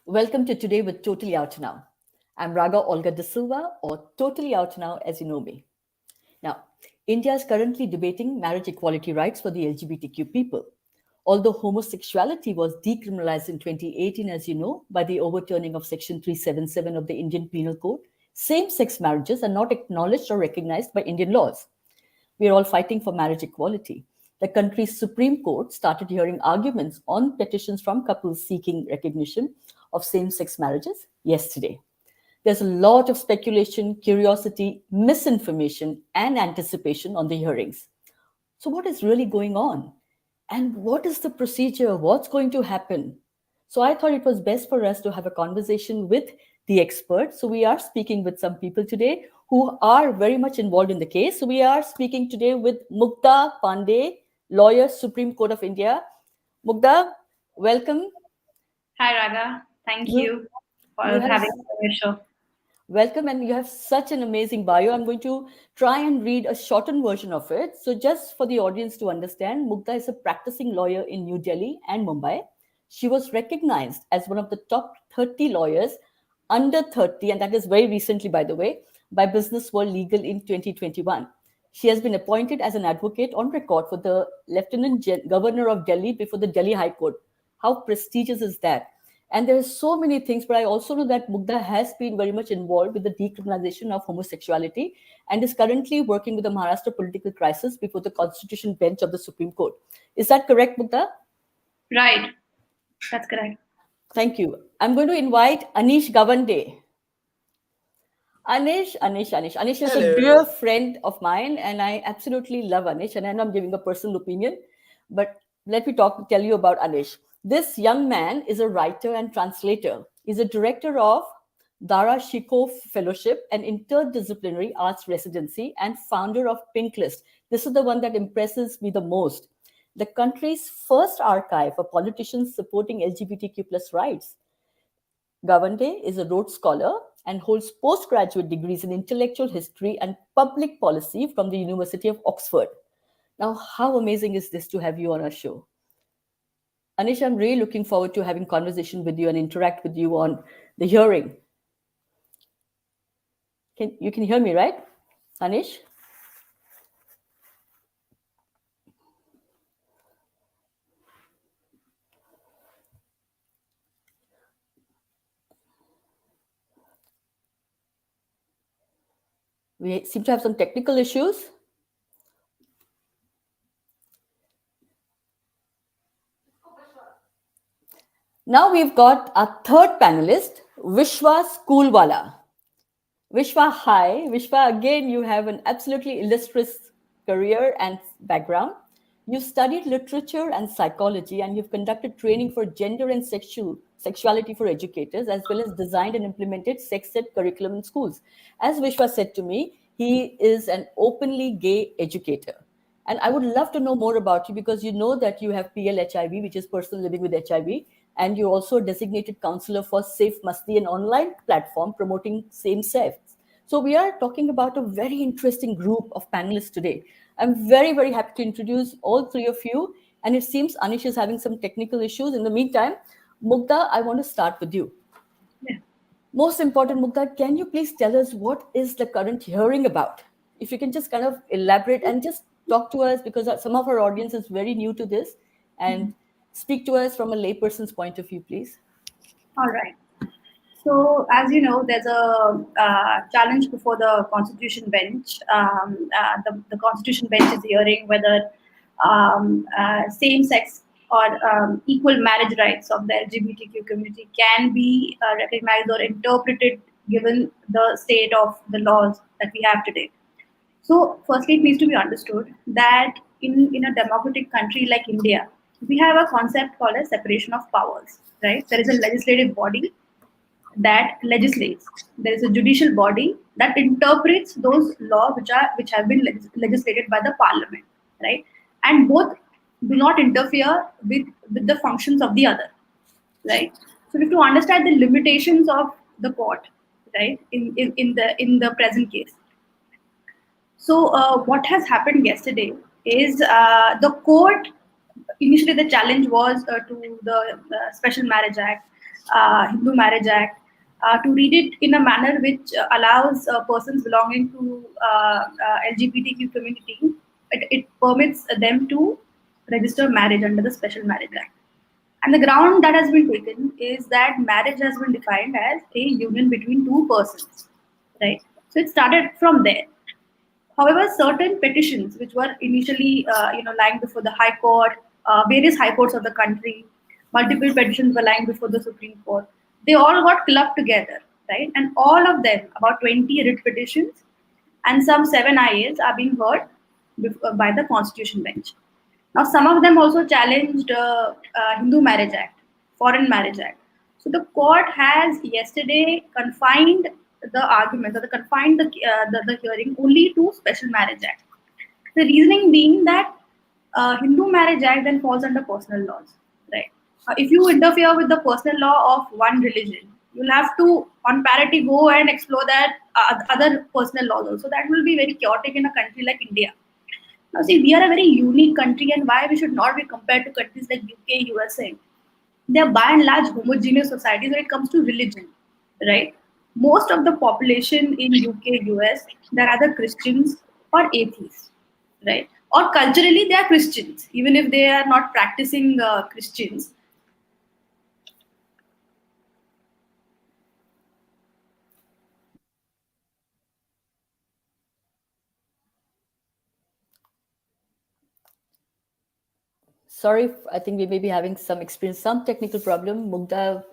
Welcome to Today with Totally Out Now. I'm Raga Olga De Silva, or Totally Out Now as you know me. Now, India is currently debating marriage equality rights for the LGBTQ people. Although homosexuality was decriminalised in 2018, as you know, by the overturning of Section 377 of the Indian Penal Code, same-sex marriages are not acknowledged or recognized by Indian laws. We are all fighting for marriage equality. The country's Supreme Court started hearing arguments on petitions from couples seeking recognition of same-sex marriages yesterday. There's a lot of speculation, curiosity, misinformation, and anticipation on the hearings. So what is really going on? And what is the procedure? What's going to happen? So I thought it was best for us to have a conversation with the experts. So we are speaking with some people today who are very much involved in the case. So we are speaking today with Mugdha Pande, lawyer, Supreme Court of India. Mugdha, welcome. Hi, Raga. Thank you for having me on your show. Welcome, and you have such an amazing bio. I'm going to try and read a shortened version of it. So just for the audience to understand, Mugdha is a practicing lawyer in New Delhi and Mumbai. She was recognized as one of the top 30 lawyers under 30, and that is very recently, by the way, by Business World Legal in 2021. She has been appointed as an advocate on record for the Lieutenant Governor of Delhi before the Delhi High Court. How prestigious is that? And there are so many things, but I also know that Mugdha has been very much involved with the decriminalization of homosexuality and is currently working with the Maharashtra political crisis before the Constitution Bench of the Supreme Court. Is that correct, Mugdha? Right. That's correct. Thank you. I'm going to invite Anish Gawande. Anish is Hello. a dear friend of mine, and I absolutely love Anish, and I know I'm giving a personal opinion, but let me tell you about Anish. This young man is a writer and translator. He's a director of Dara Shikoh Fellowship, an interdisciplinary arts residency, and founder of Pink List. This is the one that impresses me the most. The country's first archive for politicians supporting LGBTQ plus rights. Gawande is a Rhodes Scholar and holds postgraduate degrees in intellectual history and public policy from the University of Oxford. Now, how amazing is this to have you on our show? Anish, I'm really looking forward to having conversation with you and interact with you on the hearing. You can hear me, right, Anish? We seem to have some technical issues. Now we've got our third panelist, Vishwa Schoolwallah. Vishwa, hi. Vishwa, again, you have an absolutely illustrious career and background. You've studied literature and psychology, and you've conducted training for gender and sexuality for educators, as well as designed and implemented sex ed curriculum in schools. As Vishwa said to me, he is an openly gay educator. And I would love to know more about you, because you know that you have PL-HIV, which is personal living with HIV, and you're also a designated counselor for Safe Masti, an online platform promoting same sex. So we are talking about a very interesting group of panelists today. I'm very, very happy to introduce all three of you. And it seems Anish is having some technical issues. In the meantime, Mugdha, I want to start with you. Yeah. Most important, Mugdha, can you please tell us what is the current hearing about? If you can just kind of elaborate and just talk to us, because some of our audience is very new to this, and speak to us from a layperson's point of view, please. All right. So, as you know, there's a challenge before the Constitution Bench. The Constitution Bench is hearing whether same-sex or equal marriage rights of the LGBTQ community can be recognized or interpreted given the state of the laws that we have today. So, firstly, it needs to be understood that in a democratic country like India, we have a concept called as separation of powers, right? There is a legislative body that legislates. There is a judicial body that interprets those laws which have been legislated by the parliament, right? And both do not interfere with the functions of the other, right? So we have to understand the limitations of the court, right? In the present case. So what has happened yesterday is the court, initially the challenge was to the Special Marriage Act, Hindu Marriage Act, to read it in a manner which allows persons belonging to LGBTQ community, it permits them to register marriage under the Special Marriage Act. And the ground that has been taken is that marriage has been defined as a union between two persons, right? So it started from there. However, certain petitions, which were initially, lying before the High Court, various High Courts of the country, multiple petitions were lying before the Supreme Court. They all got clubbed together, right? And all of them, about 20 writ petitions, and some 7 IAs are being heard by the Constitution Bench. Now, some of them also challenged Hindu Marriage Act, Foreign Marriage Act. So the court has yesterday confined the argument, or the confined the hearing only to Special Marriage Act. The reasoning being that Hindu Marriage Act then falls under personal laws, right? If you interfere with the personal law of one religion, you'll have to, on parity, go and explore that other personal laws also. That will be very chaotic in a country like India. Now, see, we are a very unique country, and why we should not be compared to countries like UK, USA. They are by and large homogeneous societies when it comes to religion, right? Most of the population in UK, US, they're either Christians or atheists, right? Or culturally, they are Christians, even if they are not practicing Christians. Sorry, I think we may be having some experience, some technical problem. Mugdha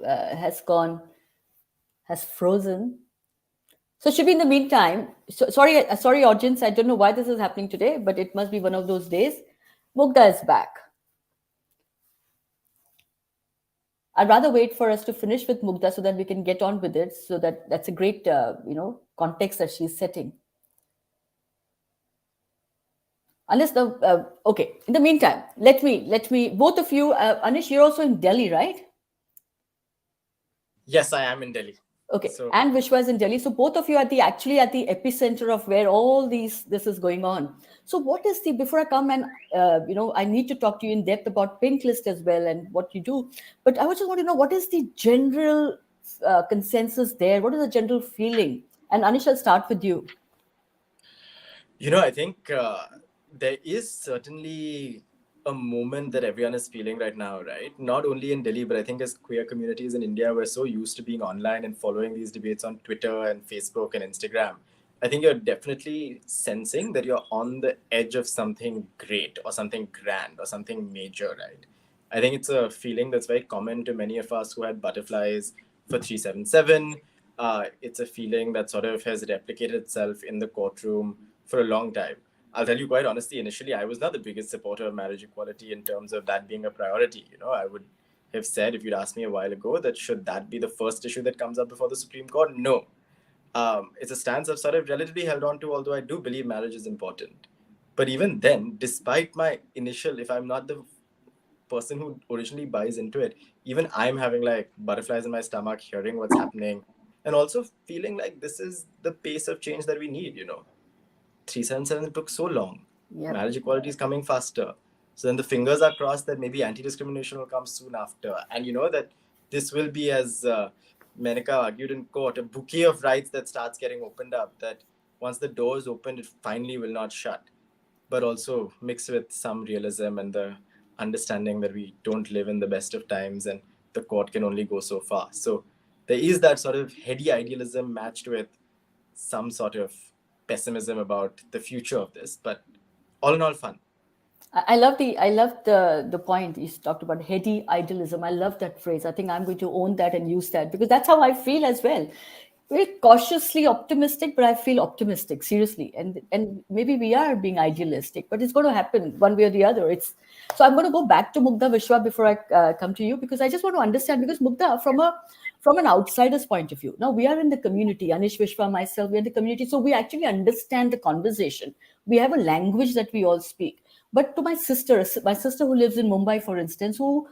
has frozen. So Shivi, in the meantime, sorry, audience, I don't know why this is happening today, but it must be one of those days. Mugdha is back. I'd rather wait for us to finish with Mugdha so that we can get on with it. So that's a great, context that she's setting. Unless okay. In the meantime, let me, both of you, Anish, you're also in Delhi, right? Yes, I am in Delhi. Okay, so, and Vishwa is in Delhi. So both of you are actually at the epicenter of where all this is going on. So what is before I come and, I need to talk to you in depth about pink list as well and what you do. But I just want to know, what is the general consensus there? What is the general feeling? And Anish, I'll start with you. I think there is certainly a moment that everyone is feeling right now, right? Not only in Delhi, but I think as queer communities in India, we're so used to being online and following these debates on Twitter and Facebook and Instagram. I think you're definitely sensing that you're on the edge of something great or something grand or something major, right? I think it's a feeling that's very common to many of us who had butterflies for 377. It's a feeling that sort of has replicated itself in the courtroom for a long time. I'll tell you quite honestly, initially, I was not the biggest supporter of marriage equality in terms of that being a priority. I would have said, if you'd asked me a while ago, that should that be the first issue that comes up before the Supreme Court? No. It's a stance I've sort of relatively held on to, although I do believe marriage is important. But even then, despite my initial, if I'm not the person who originally buys into it, even I'm having like butterflies in my stomach hearing what's happening, and also feeling like this is the pace of change that we need. 377 took so long. Yep. Marriage equality is coming faster. So then the fingers are crossed that maybe anti-discrimination will come soon after. And that this will be, as Menaka argued in court, a bouquet of rights that starts getting opened up, that once the door is opened, it finally will not shut. But also mixed with some realism and the understanding that we don't live in the best of times and the court can only go so far. So there is that sort of heady idealism matched with some sort of pessimism about the future of this, but all in all, fun. I love the point you talked about, heady idealism. I love that phrase. I think I'm going to own that and use that, because that's how I feel as well. Very cautiously optimistic, but I feel optimistic, seriously. And maybe we are being idealistic, but it's going to happen one way or the other. So I'm going to go back to Mugdha, Vishwa, before I come to you, because I just want to understand, because Mugdha, from an outsider's point of view, now we are in the community, Anish, Vishwa, myself, we're in the community, so we actually understand the conversation. We have a language that we all speak. But to my sister who lives in Mumbai, for instance, who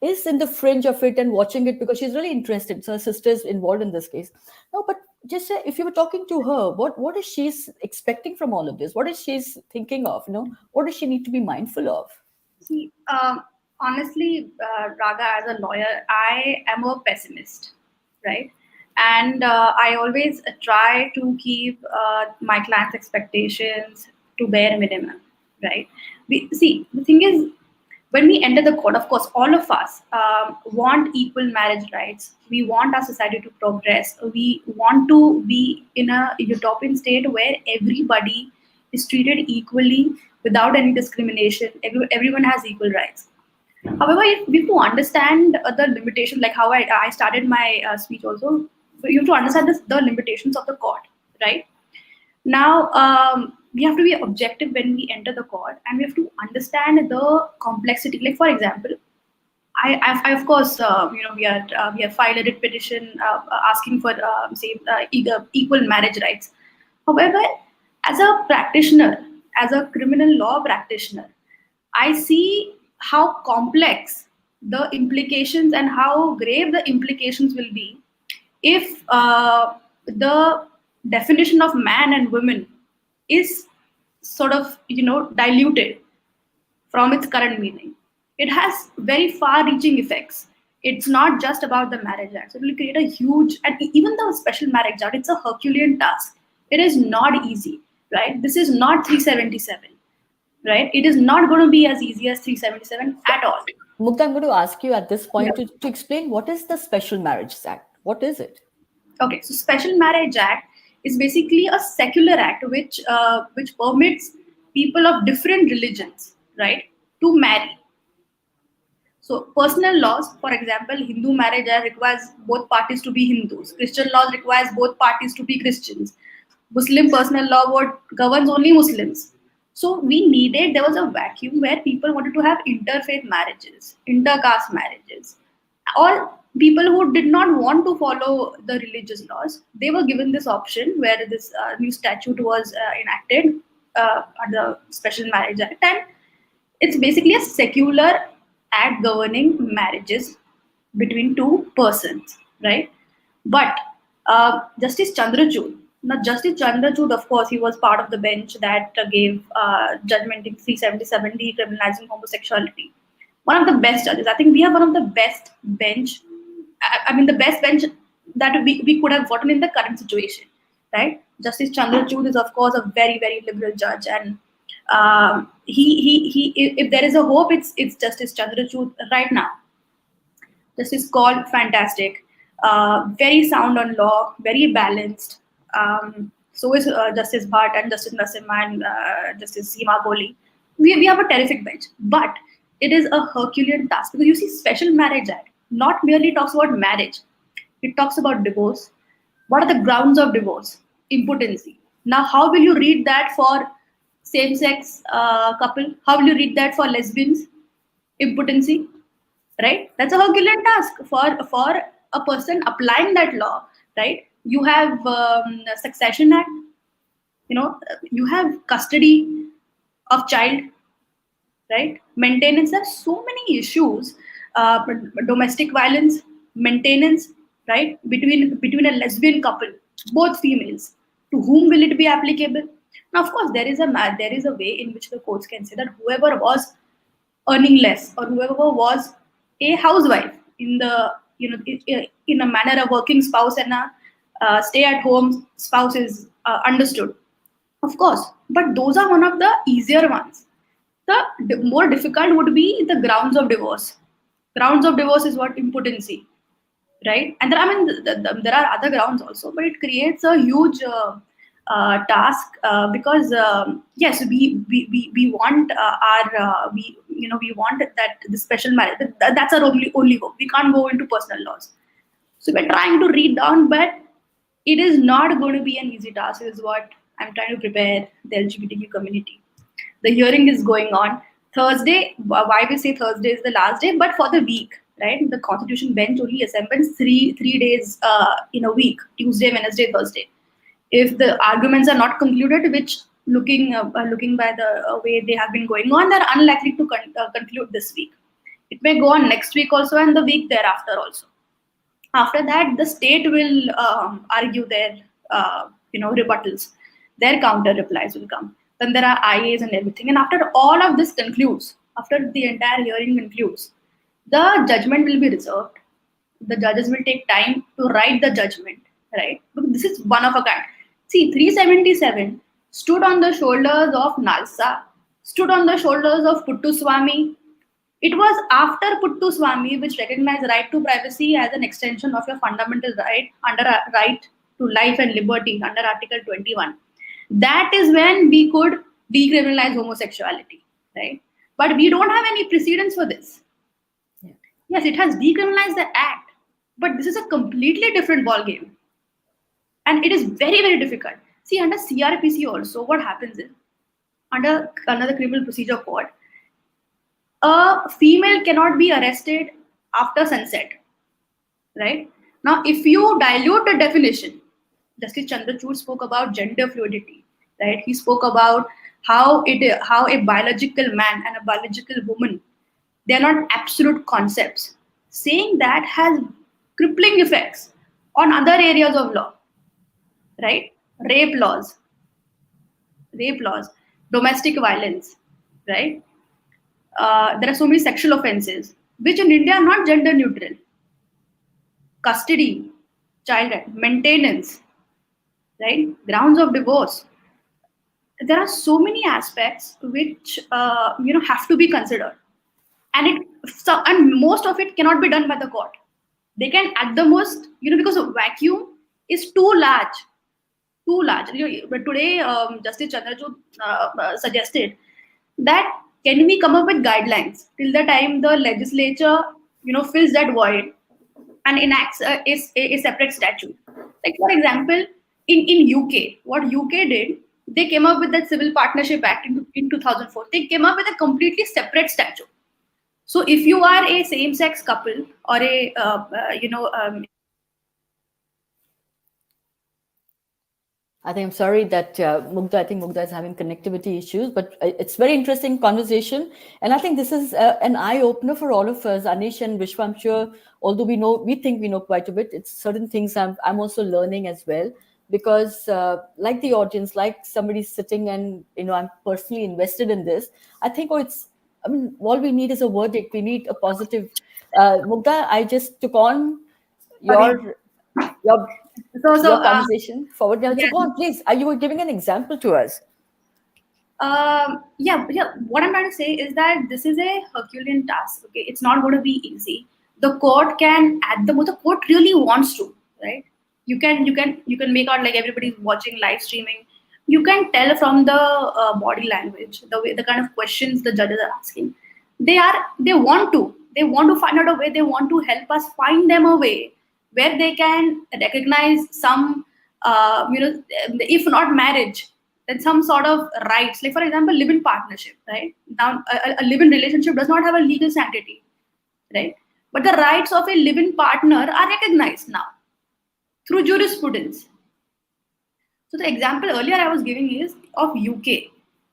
is in the fringe of it and watching it because she's really interested. So her sister is involved in this case. No, but just say, if you were talking to her, what is she expecting from all of this? What is she thinking of? What does she need to be mindful of? See, honestly, Raga, as a lawyer, I am a pessimist, right? And I always try to keep my clients' expectations to bare minimum, right? See, the thing is, when we enter the court, of course, all of us want equal marriage rights. We want our society to progress. We want to be in a utopian state where everybody is treated equally without any discrimination. Everyone has equal rights. However, we have to understand the limitation, like how I started my speech also. You have to understand the limitations of the court, right? Now, we have to be objective when we enter the court, and we have to understand the complexity. Like, for example, I of course, we have filed a writ petition asking for equal marriage rights. However, as a practitioner, as a criminal law practitioner, I see how complex the implications and how grave the implications will be if the definition of man and woman is sort of diluted from its current meaning. It has very far-reaching effects. It's not just about the Marriage Act. So it will create a huge, and even the Special Marriage Act, it's a Herculean task. It is not easy, right? This is not 377, right? It is not going to be as easy as 377 at all. Mugdha, I'm going to ask you at this point Yeah. to explain what is the Special Marriage Act? What is it? Okay, so Special Marriage Act is basically a secular act which permits people of different religions, right, to marry. So personal laws, for example, Hindu Marriage Act requires both parties to be Hindus. Christian laws requires both parties to be Christians. Muslim personal law governs only Muslims. So there was a vacuum where people wanted to have interfaith marriages, intercaste marriages. All people who did not want to follow the religious laws, they were given this option where this new statute was enacted under the Special Marriage Act. And it's basically a secular act governing marriages between two persons, right? But Justice Chandrachud, now Justice Chandrachud, of course, he was part of the bench that gave judgment in 377 decriminalizing homosexuality. One of the best judges. I think we have one of the best bench. I mean, the best bench that we could have gotten in the current situation, right? Justice Chandrachud is, of course, a very, very liberal judge, and if there is a hope, it's Justice Chandrachud right now. Justice called fantastic, very sound on law, very balanced. So is Justice Bhatt and Justice Nasimha and Justice Seema Kohli. We have a terrific bench, but it is a Herculean task because you see, Special Marriage Act not merely talks about marriage; it talks about divorce. What are the grounds of divorce? Impotency. Now, how will you read that for same-sex couple? How will you read that for lesbians? Impotency, right? That's a Herculean task for a person applying that law, right? You have Succession Act, you have custody of child, right? Maintenance. There are so many issues, domestic violence, maintenance, right? Between a lesbian couple, both females. To whom will it be applicable? Now, of course, there is a way in which the courts can say that whoever was earning less or whoever was a housewife in the in a manner, a working spouse and a stay-at-home spouse is understood, of course. But those are one of the easier ones. The more difficult would be the grounds of divorce. Grounds of divorce is what? Impotency, right? And there are other grounds also, but it creates a huge task because yes, we want we want that the special marriage. That's our only hope. We can't go into personal laws. So we're trying to read down, but it is not going to be an easy task. Is what I'm trying to prepare the LGBTQ community. The hearing is going on Thursday. Why we say Thursday is the last day, but for the week, right? The Constitution bench only assembles three days in a week: Tuesday, Wednesday, Thursday. If the arguments are not concluded, which looking by the way they have been going on, they're unlikely to conclude this week. It may go on next week also and the week thereafter also. After that, the state will argue their rebuttals. Their counter replies will come. Then there are IAs and everything. And after all of this concludes, after the entire hearing concludes, the judgment will be reserved. The judges will take time to write the judgment, right? Because this is one of a kind. See, 377 stood on the shoulders of Nalsa, stood on the shoulders of Puttuswamy. It was after Puttuswamy which recognized right to privacy as an extension of your fundamental right under a right to life and liberty under Article 21. That is when we could decriminalize homosexuality, right? But we don't have any precedents for this. Yeah. Yes, it has decriminalized the act, but this is a completely different ballgame. And it is very, very difficult. See, under CRPC also, what happens is, under the Criminal Procedure Code, a female cannot be arrested after sunset, right? Now, if you dilute the definition, Justice Chandrachud spoke about gender fluidity, right? He spoke about how a biological man and a biological woman, they are not absolute concepts. Saying that has crippling effects on other areas of law, right? Rape laws, domestic violence, right? There are so many sexual offenses, which in India are not gender neutral. Custody, child right, maintenance, right? Grounds of divorce. There are so many aspects which have to be considered, and most of it cannot be done by the court. They can at the most, because a vacuum is too large. But today, Justice Chandrachud suggested that can we come up with guidelines till the time the legislature, fills that void and enacts a separate statute. Like for example, in UK, what UK did, they came up with that Civil Partnership Act in 2004. They came up with a completely separate statute. So if you are a same-sex couple or a I think I'm sorry that I think Mugdha is having connectivity issues, but it's very interesting conversation. And I think this is an eye-opener for all of us, Anish and Vishwa. I'm sure, although we think we know quite a bit, it's certain things I'm also learning as well. Because like the audience, like somebody sitting and, I'm personally invested in this, I think, all we need is a verdict. We need a positive. Mugdha, I just took on your conversation forward. Now, go on, please. You were giving an example to us. What I'm trying to say is that this is a Herculean task. Okay, it's not going to be easy. The court can, the court really wants to, right? You can make out like everybody's watching live streaming. You can tell from the body language, the kind of questions the judges are asking. They want to find out a way. They want to help us find them a way where they can recognize some, if not marriage, then some sort of rights. Like for example, live-in partnership, right? Now, a live-in relationship does not have a legal sanctity, right? But the rights of a live-in partner are recognized now through jurisprudence. So the example earlier I was giving is of UK.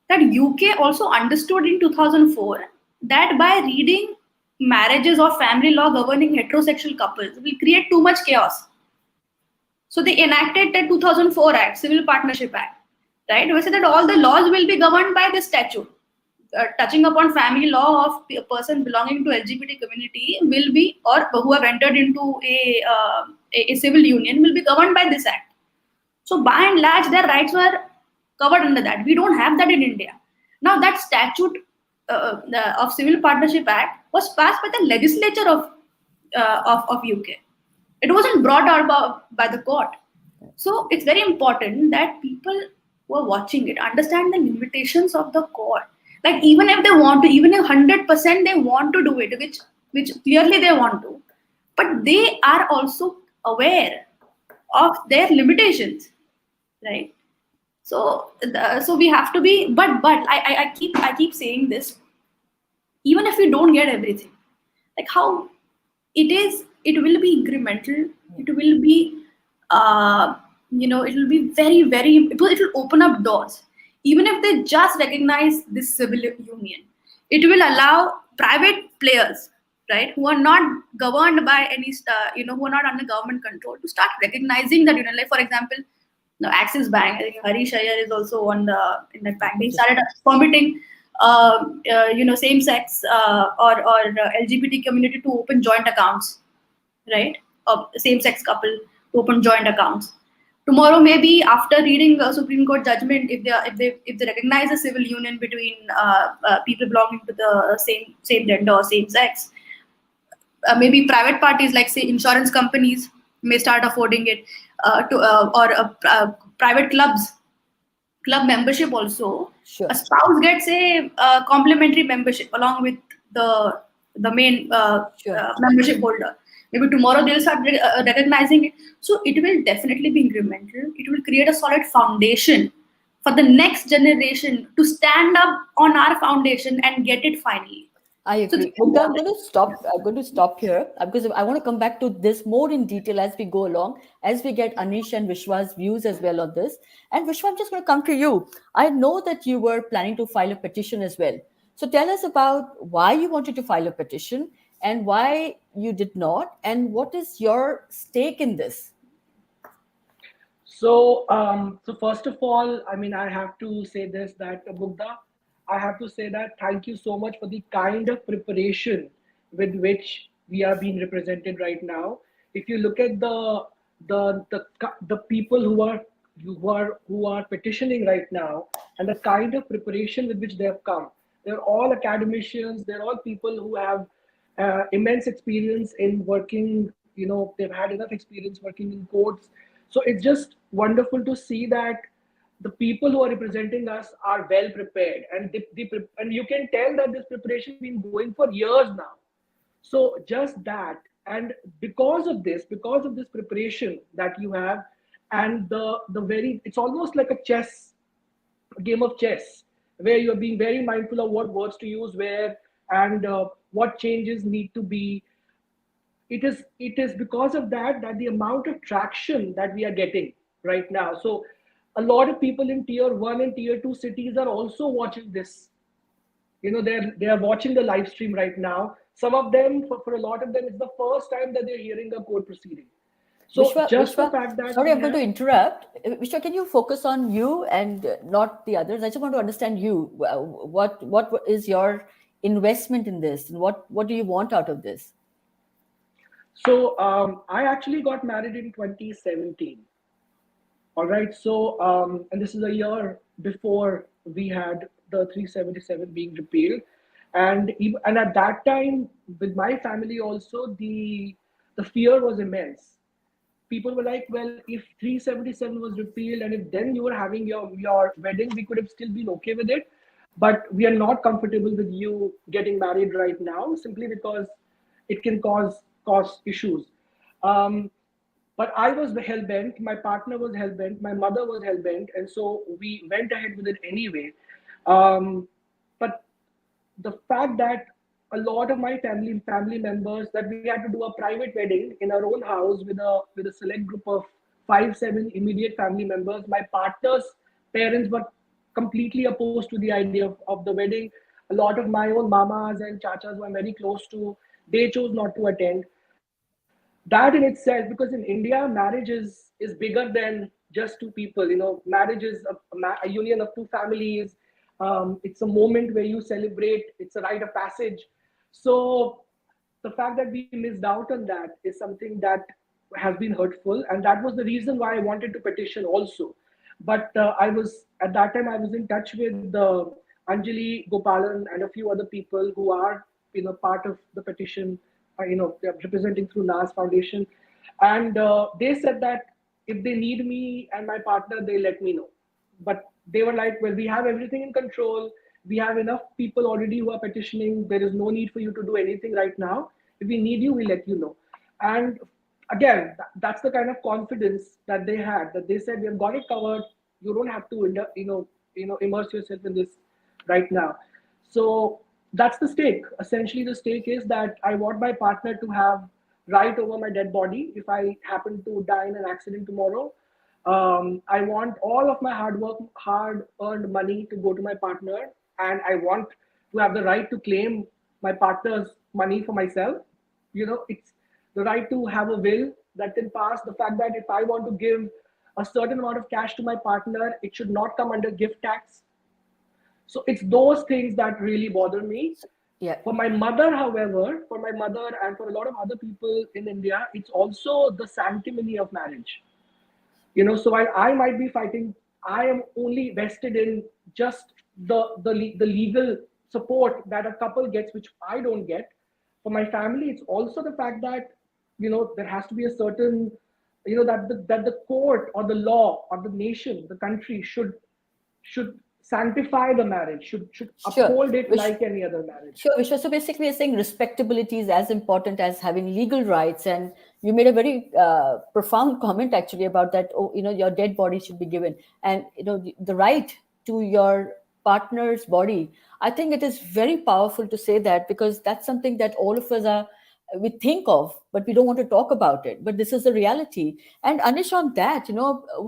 That UK also understood in 2004 that by reading marriages or family law governing heterosexual couples will create too much chaos. So they enacted the 2004 Act, Civil Partnership Act, right? We said that all the laws will be governed by this statute. Touching upon family law of a person belonging to LGBT community will be, or who have entered into a civil union, will be governed by this act. So by and large, their rights were covered under that. We don't have that in India. Now that statute of Civil Partnership Act was passed by the legislature of UK. It wasn't brought out by the court. So it's very important that people who are watching it understand the limitations of the court. Like even if they want to, even if 100% they want to do it, which clearly they want to, but they are also aware of their limitations, right? So we have to be, but I keep saying this, even if we don't get everything, like how it will be incremental, it will be it will be very, very, it will open up doors. Even if they just recognize this civil union, it will allow private players, right, who are not governed by any who are not under government control, to start recognizing that union. Like for example, No, Axis Bank. I think Harish Iyer is also on the in that bank. They started permitting, same-sex or LGBT community to open joint accounts, right? Same-sex couple to open joint accounts. Tomorrow, maybe after reading a Supreme Court judgment, if they recognize a civil union between people belonging to the same gender or same sex, maybe private parties like say insurance companies may start affording it or private club membership also. Sure. A spouse gets a complimentary membership along with the main Sure. membership holder. Maybe tomorrow they'll start recognizing it. So it will definitely be incremental. It will create a solid foundation for the next generation to stand up on our foundation and get it finally. I So agree. Mugdha, I'm going to stop. I'm going to stop here because I want to come back to this more in detail as we go along, as we get Anish and Vishwa's views as well on this. And Vishwa, I'm just going to come to you. I know that you were planning to file a petition as well. So tell us about why you wanted to file a petition and why you did not, and what is your stake in this? So first of all, I mean, I have to say this that Mugdha, I have to say that thank you so much for the kind of preparation with which we are being represented right now. If you look at the people who are petitioning right now and the kind of preparation with which they have come, they're all academicians. They're all people who have immense experience in working. They've had enough experience working in courts, so it's just wonderful to see that the people who are representing us are well prepared, and and you can tell that this preparation has been going for years now. So just that, and because of this preparation that you have, and the very, it's almost like a game of chess, where you're being very mindful of what words to use where, and what changes need to be. It is because of that the amount of traction that we are getting right now. So a lot of people in tier 1 and tier 2 cities are also watching this. They are watching the live stream right now. Some of them, for a lot of them, it's the first time that they're hearing a court proceeding. So just the fact that sorry, I'm going to interrupt. Vishwa, can you focus on you and not the others? I just want to understand you. What is your investment in this, and what do you want out of this? So I actually got married in 2017. All right. So and this is a year before we had the 377 being repealed, and at that time with my family also the fear was immense. People were like, well, if 377 was repealed and if then you were having your wedding, we could have still been okay with it, but we are not comfortable with you getting married right now simply because it can cause issues. um, but I was hell bent, my partner was hell bent, my mother was hell bent, and so we went ahead with it anyway. But the fact that a lot of my family members, that we had to do a private wedding in our own house with a select group of 5-7 immediate family members. My partner's parents were completely opposed to the idea of the wedding. A lot of my own mamas and chachas who I'm very close to, they chose not to attend. That in itself, because in India marriage is bigger than just two people. Marriage is a union of two families. It's a moment where you celebrate. It's a rite of passage. So the fact that we missed out on that is something that has been hurtful, and that was the reason why I wanted to petition also. But I was at that time, I was in touch with Anjali Gopalan and a few other people who are part of the petition, they're representing through NAS Foundation, and they said that if they need me and my partner, they let me know. But they were like, well, we have everything in control. We have enough people already who are petitioning. There is no need for you to do anything right now. If we need you, we let you know. And again, that's the kind of confidence that they had, that they said, we have got it covered. You don't have to immerse yourself in this right now. So that's the stake. Essentially, the stake is that I want my partner to have right over my dead body if I happen to die in an accident tomorrow. I want all of my hard earned money to go to my partner, and I want to have the right to claim my partner's money for myself. It's the right to have a will that can pass. The fact that if I want to give a certain amount of cash to my partner. It should not come under gift tax. So it's those things that really bother me. Yeah. For my mother, however, for my mother and for a lot of other people in India, it's also the sanctimony of marriage. So while I might be fighting, I am only vested in just the legal support that a couple gets, which I don't get. For my family, it's also the fact that there has to be a certain that the court or the law or the nation, the country should sanctify the marriage, should Sure. uphold it like any other marriage. Sure, Vishwa. So basically, you're saying respectability is as important as having legal rights. And you made a very profound comment actually about that. Oh, your dead body should be given, and the right to your partner's body. I think it is very powerful to say that, because that's something that all of us we think of, but we don't want to talk about it. But this is the reality. And Anish, on that,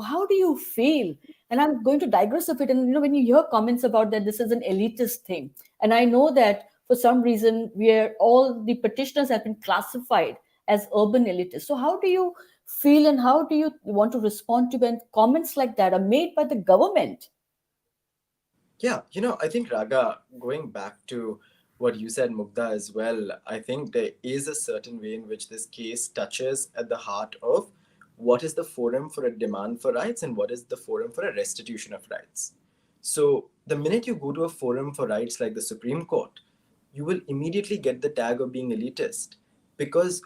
how do you feel? And I'm going to digress a bit. And when you hear comments about that, this is an elitist thing. And I know that for some reason, all the petitioners have been classified as urban elitists. So how do you feel, and how do you want to respond to when comments like that are made by the government? Yeah, I think Raga, going back to what you said, Mugdha, as well, I think there is a certain way in which this case touches at the heart of what is the forum for a demand for rights and what is the forum for a restitution of rights. So the minute you go to a forum for rights like the Supreme Court, you will immediately get the tag of being elitist, because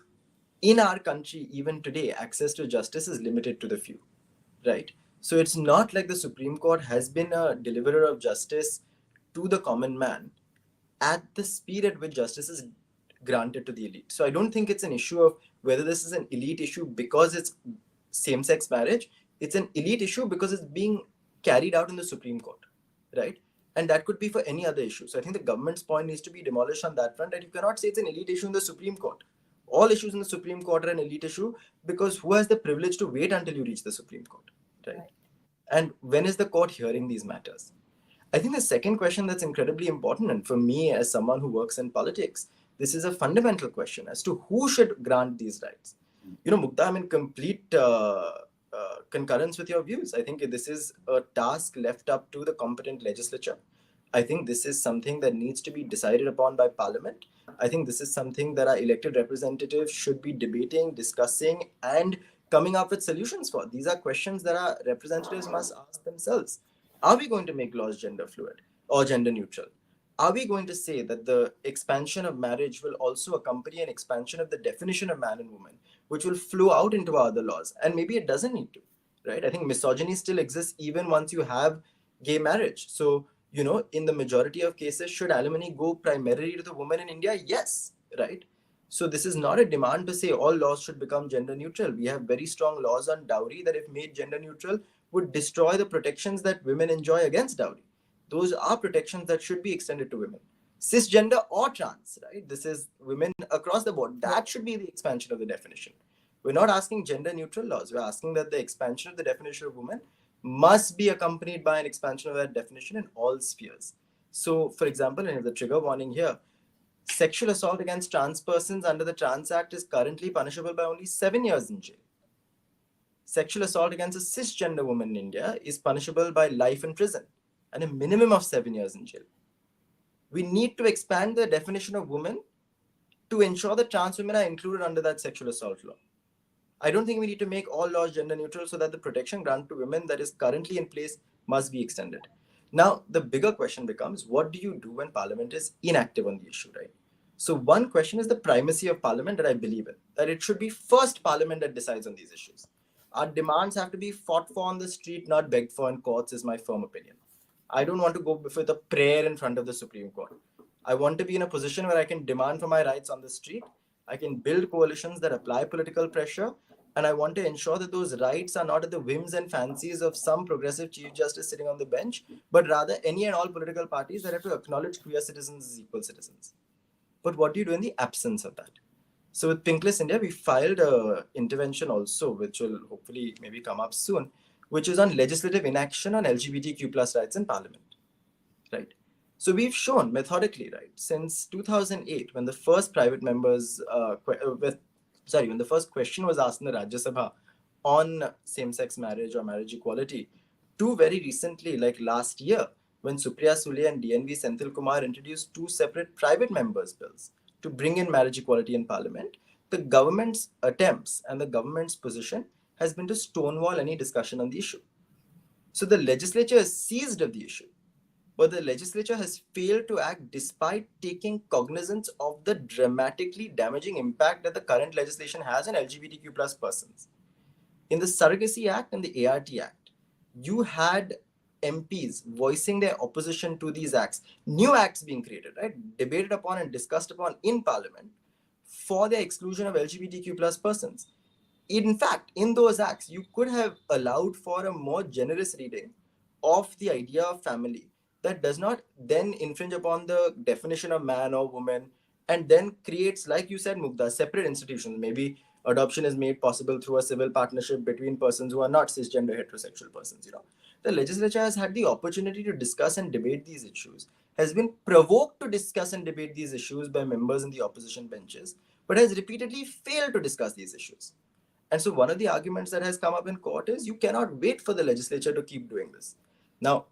in our country, even today, access to justice is limited to the few, right? So it's not like the Supreme Court has been a deliverer of justice to the common man at the speed at which justice is granted to the elite. So I don't think it's an issue of whether this is an elite issue because it's same-sex marriage. It's an elite issue because it's being carried out in the Supreme Court, right? And that could be for any other issue. So I think the government's point needs to be demolished on that front, that you cannot say it's an elite issue in the Supreme Court. All issues in the Supreme Court are an elite issue, because who has the privilege to wait until you reach the Supreme Court, right? And when is the court hearing these matters? I think the second question that's incredibly important, and for me as someone who works in politics, this is a fundamental question as to who should grant these rights. Mugdha, I'm in complete concurrence with your views. I think this is a task left up to the competent legislature. I think this is something that needs to be decided upon by Parliament. I think this is something that our elected representatives should be debating, discussing, and coming up with solutions for. These are questions that our representatives must ask themselves. Are we going to make laws gender fluid or gender neutral? Are we going to say that the expansion of marriage will also accompany an expansion of the definition of man and woman, which will flow out into our other laws? And maybe it doesn't need to, right? I think misogyny still exists even once you have gay marriage. So, in the majority of cases, should alimony go primarily to the woman in India? Yes, right? So this is not a demand to say all laws should become gender neutral. We have very strong laws on dowry that, if made gender neutral, would destroy the protections that women enjoy against dowry. Those are protections that should be extended to women, cisgender or trans, right? This is women across the board. That should be the expansion of the definition. We're not asking gender neutral laws. We're asking that the expansion of the definition of woman must be accompanied by an expansion of that definition in all spheres. So, for example, and the trigger warning here, sexual assault against trans persons under the Trans Act is currently punishable by only 7 years in jail. Sexual assault against a cisgender woman in India is punishable by life in prison and a minimum of 7 years in jail. We need to expand the definition of woman to ensure that trans women are included under that sexual assault law. I don't think we need to make all laws gender neutral so that the protection granted to women that is currently in place must be extended. Now, the bigger question becomes, what do you do when Parliament is inactive on the issue, right? So one question is the primacy of Parliament that I believe in, that it should be first Parliament that decides on these issues. Our demands have to be fought for on the street, not begged for in courts, is my firm opinion. I don't want to go with a prayer in front of the Supreme Court. I want to be in a position where I can demand for my rights on the street. I can build coalitions that apply political pressure. And I want to ensure that those rights are not at the whims and fancies of some progressive Chief Justice sitting on the bench, but rather any and all political parties that have to acknowledge queer citizens as equal citizens. But what do you do in the absence of that? So with Pinkless India, we filed an intervention also, which will hopefully maybe come up soon, which is on legislative inaction on LGBTQ plus rights in Parliament, right? So we've shown methodically, right, since 2008, when the first private members, when the first question was asked in the Rajya Sabha on same-sex marriage or marriage equality to very recently, like last year, when Supriya Sule and DNV Senthil Kumar introduced 2 separate private members' bills to bring in marriage equality in Parliament. The government's attempts and the government's position has been to stonewall any discussion on the issue. So the legislature is seized of the issue, but the legislature has failed to act despite taking cognizance of the dramatically damaging impact that the current legislation has on LGBTQ plus persons. In the Surrogacy Act and the ART Act, you had MPs voicing their opposition to these acts, new acts being created, right, debated upon and discussed upon in Parliament for the exclusion of LGBTQ plus persons. In fact, in those acts, you could have allowed for a more generous reading of the idea of family that does not then infringe upon the definition of man or woman, and then creates, like you said, Mugdha, separate institutions. Maybe adoption is made possible through a civil partnership between persons who are not cisgender heterosexual persons. The legislature has had the opportunity to discuss and debate these issues, has been provoked to discuss and debate these issues by members in the opposition benches, but has repeatedly failed to discuss these issues. And so one of the arguments that has come up in court is you cannot wait for the legislature to keep doing this. Now,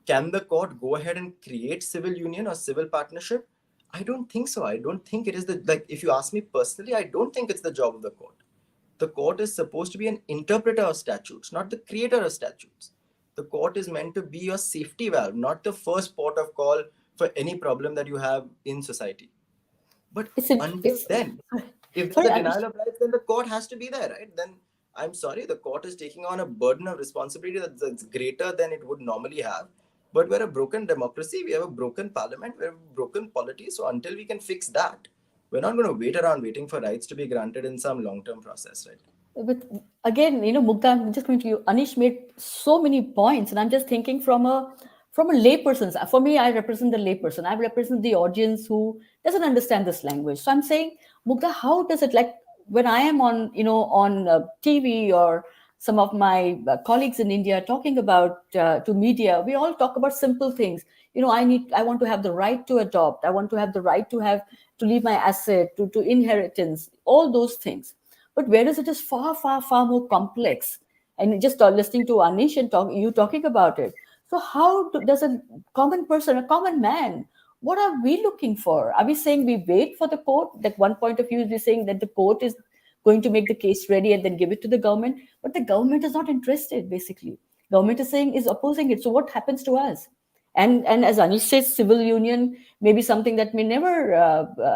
can the court go ahead and create civil union or civil partnership? I don't think so. I don't think it is if you ask me personally, I don't think it's the job of the court. The court is supposed to be an interpreter of statutes, not the creator of statutes. The court is meant to be your safety valve, not the first port of call for any problem that you have in society. But until then, if there's a denial of rights, then the court has to be there, right? Then I'm sorry, the court is taking on a burden of responsibility that's greater than it would normally have. But we're a broken democracy, we have a broken parliament, we have a broken polity. So until we can fix that, we're not going to wait around waiting for rights to be granted in some long-term process, right? But again, Mugdha, I'm just going to you. Anish made so many points, and I'm just thinking from a layperson. For me, I represent the layperson. I represent the audience who doesn't understand this language. So I'm saying, Mugdha, how does it, like when I am on TV or some of my colleagues in India talking about to media, we all talk about simple things. I want to have the right to adopt. I want to have the right to leave my asset to inheritance. All those things. But whereas it is far, far, far more complex, and just listening to Anish and you talking about it. So how does a common person, a common man, what are we looking for? Are we saying we wait for the court? That one point of view is we're saying that the court is going to make the case ready and then give it to the government. But the government is not interested, basically. Government is opposing it. So what happens to us? And as Anish says, civil union may be something that may never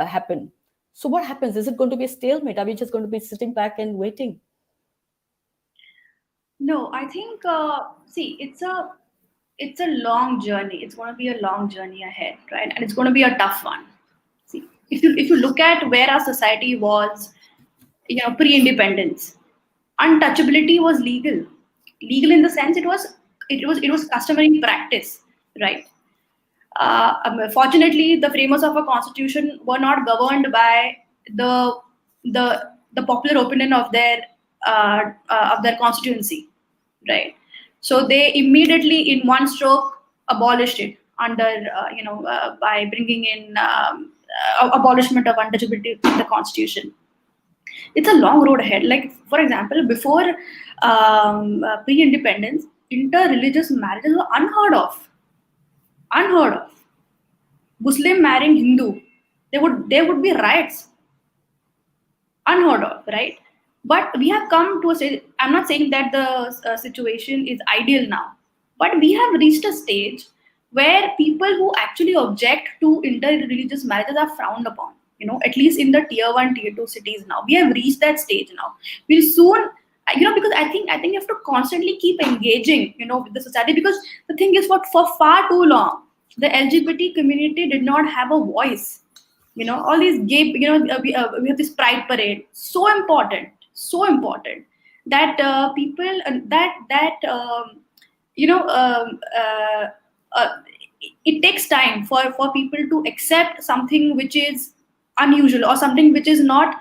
happen. So what happens? Is it going to be a stalemate? Are we just going to be sitting back and waiting? No, I think, it's a long journey. It's going to be a long journey ahead, right? And it's going to be a tough one. See, if you look at where our society was, pre-independence, untouchability was legal. Legal in the sense it was customary practice, right? Fortunately, the framers of a constitution were not governed by the popular opinion of their constituency, right? So they immediately, in one stroke, abolished it by bringing in abolishment of untouchability in the constitution. It's a long road ahead. Like, for example, before pre-independence, inter-religious marriages were unheard of. Muslim marrying Hindu, there would be riots. Unheard of, right? But we have come to a stage. I'm not saying that the situation is ideal now, but we have reached a stage where people who actually object to inter-religious marriages are frowned upon. At least in the tier 1, tier 2 cities now, we have reached that stage now. We'll soon, because I think you have to constantly keep engaging, with the society, because the thing is, for far too long, the LGBT community did not have a voice. All these gay, we have this pride parade, so important that people it takes time for people to accept something which is unusual, or something which is not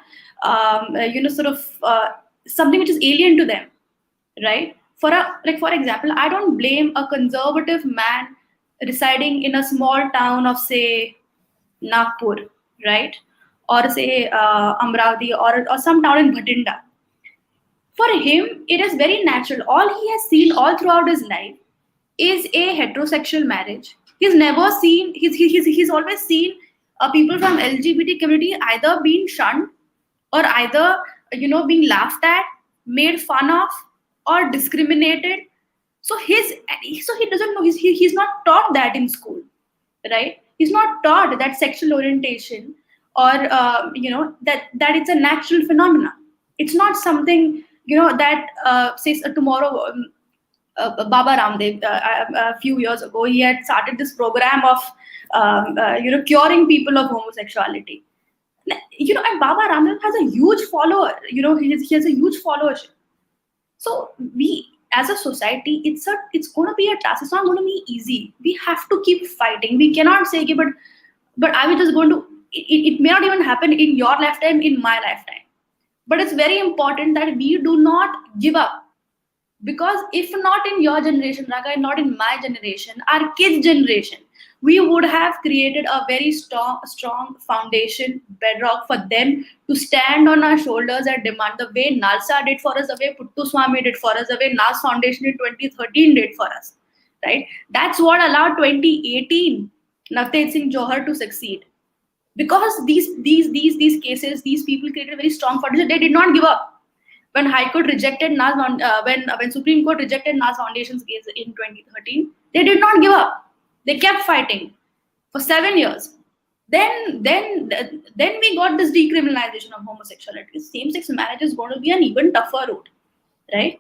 something which is alien to them, right? For example, I don't blame a conservative man residing in a small town of, say, Nagpur, right? Or say Amravati, or some town in Bhatinda. For him, it is very natural. All he has seen all throughout his life is a heterosexual marriage. He's never seen, he's always seen people from LGBT community either being shunned or either, being laughed at, made fun of, or discriminated. So he doesn't know, he's not taught that in school, right? He's not taught that sexual orientation or that it's a natural phenomena. It's not something that says tomorrow. Baba Ramdev, a few years ago, he had started this program of curing people of homosexuality. And Baba Ramdev has a huge follower. He has a huge followership. So we, as a society, it's going to be a task. It's not going to be easy. We have to keep fighting. We cannot say, okay, but are we just going to? It may not even happen in your lifetime, in my lifetime. But it's very important that we do not give up. Because if not in your generation, Raga, and not in my generation, our kids' generation, we would have created a very strong foundation, bedrock for them to stand on our shoulders and demand the way Nalsa did for us, the way Puttu Swami did for us, the way Nas Foundation in 2013 did for us. Right? That's what allowed 2018 Navteej Singh Johar to succeed. Because these cases, these people created a very strong foundation. They did not give up. When High Court rejected Nas, when Supreme Court rejected Nas Foundation's case in 2013, they did not give up. They kept fighting for 7 years. Then we got this decriminalization of homosexuality. Same-sex marriage is going to be an even tougher route, right?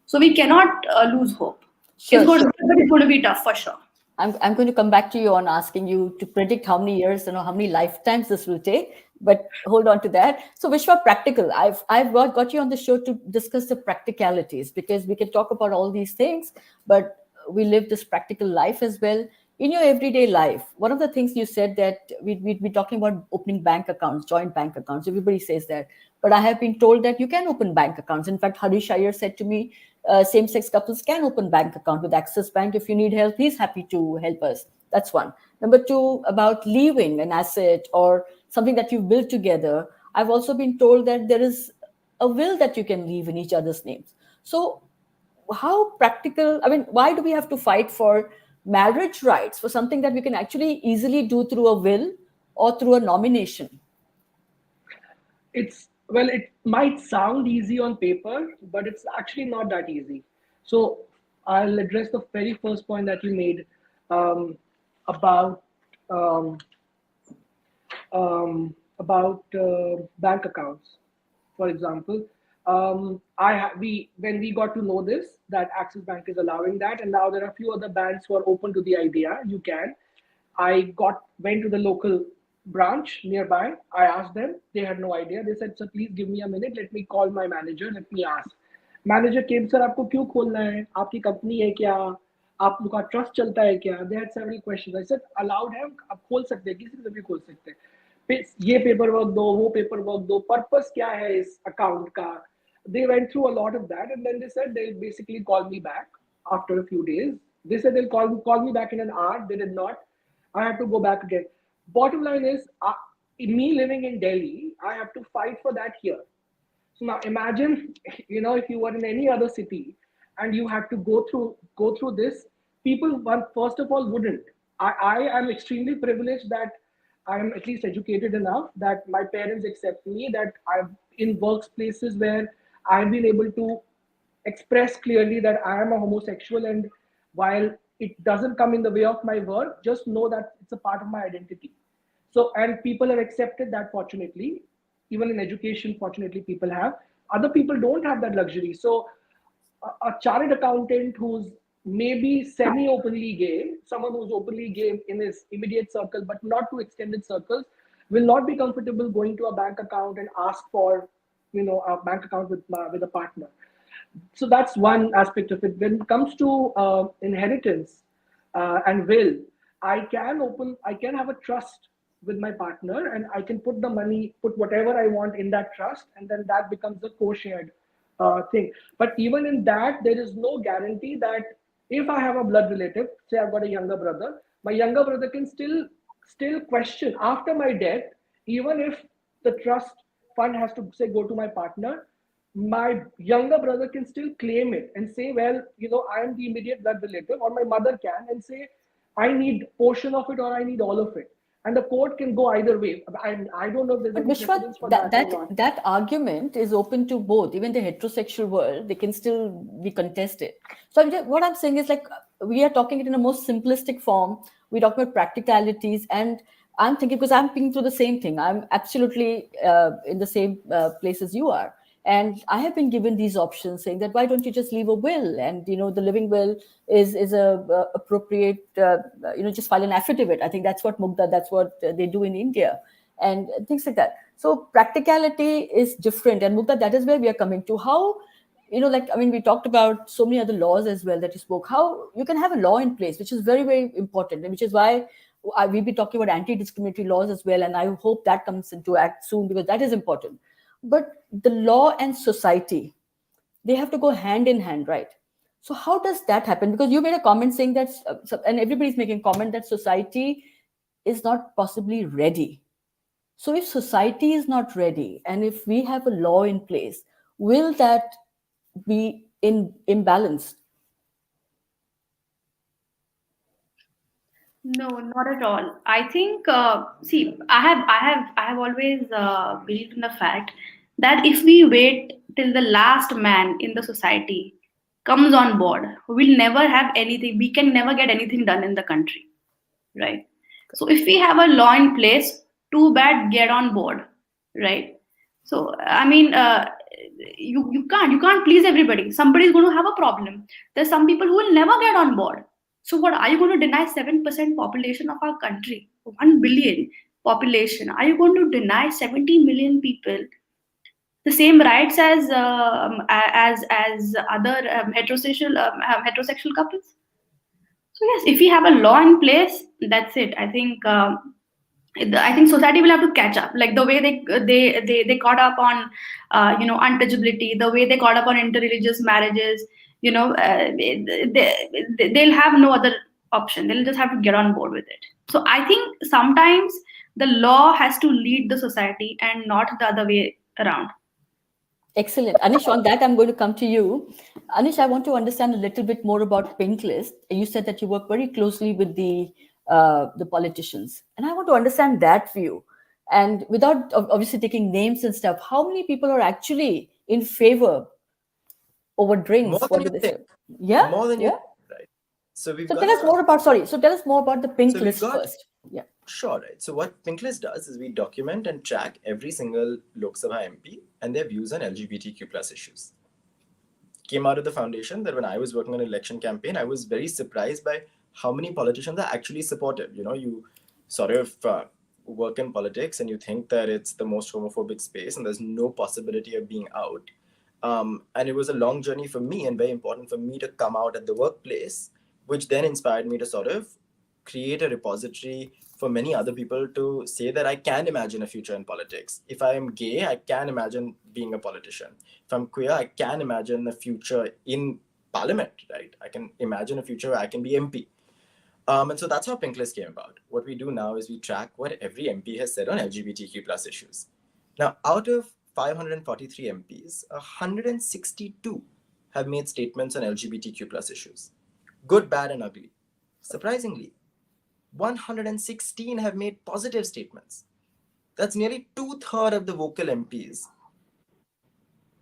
So we cannot lose hope. Sure, It's going to be tough for sure. I'm going to come back to you on asking you to predict how many years, how many lifetimes this will take, but hold on to that. So Vishwa, practical. I've got you on the show to discuss the practicalities, because we can talk about all these things, but we live this practical life as well. In your everyday life, one of the things you said that we'd be talking about opening bank accounts, joint bank accounts. Everybody says that. But I have been told that you can open bank accounts. In fact, Harish Iyer said to me, same-sex couples can open bank account with Axis Bank. If you need help, he's happy to help us. That's one. Number two, about leaving an asset or something that you've built together. I've also been told that there is a will that you can leave in each other's names. So how practical, why do we have to fight for marriage rights for something that we can actually easily do through a will or through a nomination? It might sound easy on paper, but it's actually not that easy. So I'll address the very first point that you made about bank accounts, for example. When we got to know this, that Axis Bank is allowing that, and now there are a few other banks who are open to the idea. You can. Went to the local branch nearby. I asked them. They had no idea. They said, "Sir, please give me a minute. Let me call my manager. Let me ask." Manager came, "Sir, आपको क्यों खोलना है? आपकी company है क्या? आप लोग का ट्रस्ट चलता है क्या?" They had several questions. I said, "Allowed है, आप खोल सकते हैं, किसी से भी खोल सकते हैं. ये पेपर वर्क दो, वो पेपर वर्क दो. पर्पस क्या है इस अकाउंट का?" They went through a lot of that, and then they said they'll basically call me back after a few days. They said they'll call me back in an hour. They did not. I have to go back again. Bottom line is, me living in Delhi, I have to fight for that here. So now imagine, if you were in any other city and you had to go through this, people, first of all, wouldn't. I am extremely privileged that I am at least educated enough that my parents accept me, that I'm in workplaces where I've been able to express clearly that I am a homosexual, and while it doesn't come in the way of my work, just know that it's a part of my identity. So, and people have accepted that, fortunately. Even in education, fortunately, people have. Other people don't have that luxury. So a chartered accountant who's maybe semi-openly gay, someone who's openly gay in his immediate circle, but not to extended circles, will not be comfortable going to a bank account and ask for, a bank account with a partner. So that's one aspect of it. When it comes to inheritance and will, I can have a trust with my partner, and I can put whatever I want in that trust, and then that becomes a co-shared thing. But even in that, there is no guarantee that if I have a blood relative, say I've got a younger brother, my younger brother can still question after my death, even if the trust fund has to say go to my partner, my younger brother can still claim it and say, well, I am the immediate blood relative, or my mother can and say, I need portion of it or I need all of it. And the court can go either way. I don't know if there's But any Vishwa, precedence for that, that or that not. that argument is open to both. Even the heterosexual world, they can still be contested. So what I'm saying is, like, we are talking it in a most simplistic form. We talk about practicalities, and I'm thinking, because I'm thinking through the same thing. I'm absolutely in the same place as you are. And I have been given these options, saying that why don't you just leave a will, and the living will is a appropriate, just file an affidavit. I think that's what Mugdha, that's what they do in India, and things like that. So practicality is different, and Mugdha, that is where we are coming to. How, like, I mean, we talked about so many other laws as well that you spoke. How you can have a law in place, which is very, very important, and which is why we'll be talking about anti-discriminatory laws as well, and I hope that comes into act soon, because that is important. But the law and society, they have to go hand in hand, right? So how does that happen? Because you made a comment saying that, and everybody's making comment that society is not possibly ready. So if society is not ready, and if we have a law in place, will that be imbalanced? No, not at all. I think, see, I have always believed in the fact that if we wait till the last man in the society comes on board, we'll never have anything. We can never get anything done in the country, right? So if we have a law in place, too bad, get on board, right? So I mean, you can't please everybody. Somebody's going to have a problem. There's some people who will never get on board. So what are you going to deny 7% population of our country, 1 billion population? Are you going to deny 70 million people the same rights as other heterosexual couples? So yes, if we have a law in place, that's it. I think society will have to catch up, like the way they caught up on untouchability, the way they caught up on interreligious marriages. They'll have no other option. They'll just have to get on board with it. So I think sometimes the law has to lead the society and not the other way around. Excellent. Anish, on that, I'm going to come to you. Anish, I want to understand a little bit more about Pink List. You said that you work very closely with the politicians, and I want to understand that view. And without obviously taking names and stuff, how many people are actually in favor over drinks? More What than do you they say? think. Yeah, More than you yeah. think, right? So we've So got tell us more about. Sorry. So tell us more about the Pink so we've List got first. Yeah. Sure, right. So what Pinklist does is we document and track every single Lok Sabha MP and their views on LGBTQ plus issues. Came out of the foundation that when I was working on an election campaign, I was very surprised by how many politicians are actually supportive. You sort of work in politics and you think that it's the most homophobic space and there's no possibility of being out. And it was a long journey for me and very important for me to come out at the workplace, which then inspired me to sort of create a repository for many other people to say that I can imagine a future in politics. If I am gay, I can imagine being a politician. If I'm queer, I can imagine a future in parliament, right? I can imagine a future where I can be MP. And so that's how Pinklist came about. What we do now is we track what every MP has said on LGBTQ plus issues. Now, out of 543 MPs, 162 have made statements on LGBTQ plus issues. Good, bad, and ugly. Surprisingly, 116 have made positive statements. That's nearly 2/3 of the vocal MPs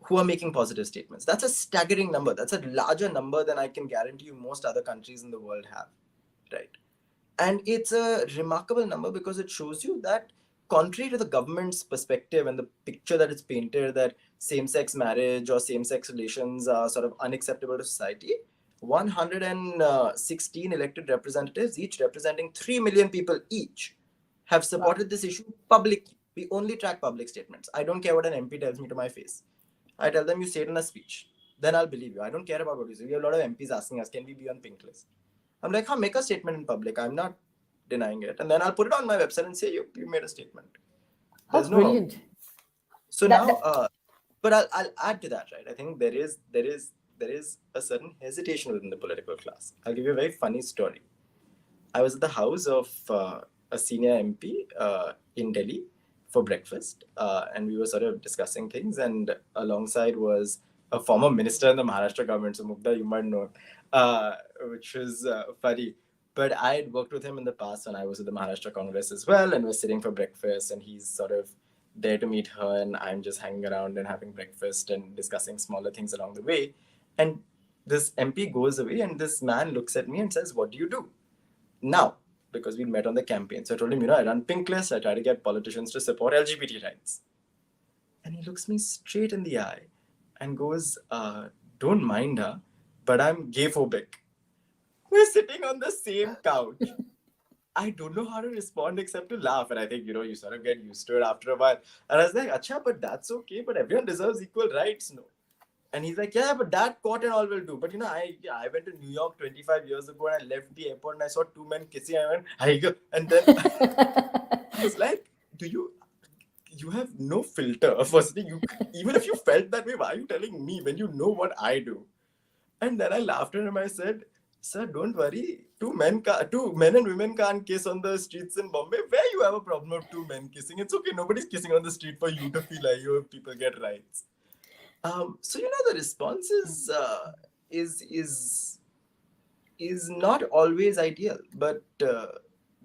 who are making positive statements. That's a staggering number. That's a larger number than I can guarantee you most other countries in the world have, right? And it's a remarkable number because it shows you that, contrary to the government's perspective and the picture that it's painted that same-sex marriage or same-sex relations are sort of unacceptable to society, 116 elected representatives, each representing 3 million people each, have supported this issue publicly. We only track public statements. I don't care what an MP tells me to my face. I tell them, you say it in a speech. Then I'll believe you. I don't care about what you say. We have a lot of MPs asking us, can we be on Pink List? I'm like, make a statement in public. I'm not denying it. And then I'll put it on my website and say, you made a statement. How brilliant. So now, but I'll add to that, right? I think there is a certain hesitation within the political class. I'll give you a very funny story. I was at the house of a senior MP in Delhi for breakfast, and we were sort of discussing things. And alongside was a former minister in the Maharashtra government, so Mugdha, you might know, which was funny. But I had worked with him in the past when I was at the Maharashtra Congress as well, and was sitting for breakfast, and he's sort of there to meet her, and I'm just hanging around and having breakfast and discussing smaller things along the way. And this MP goes away, and this man looks at me and says, "What do you do?" Now, because we met on the campaign. So I told him, I run Pink List. I try to get politicians to support LGBT rights. And he looks me straight in the eye and goes, don't mind her, but I'm gay phobic. We're sitting on the same couch. I don't know how to respond except to laugh. And I think, you sort of get used to it after a while. And I was like, Acha, but that's okay. But everyone deserves equal rights, no? And he's like, yeah, but that court and all will do. But I went to New York 25 years ago, and I left the airport and I saw two men kissing. I went, hi, go. And then it's like, you have no filter. Firstly, even if you felt that way, why are you telling me when you know what I do? And then I laughed at him. I said, sir, don't worry. Two men and women can't kiss on the streets in Bombay. Where you have a problem of two men kissing? It's okay. Nobody's kissing on the street for you to feel like people get rights. So the response is not always ideal, but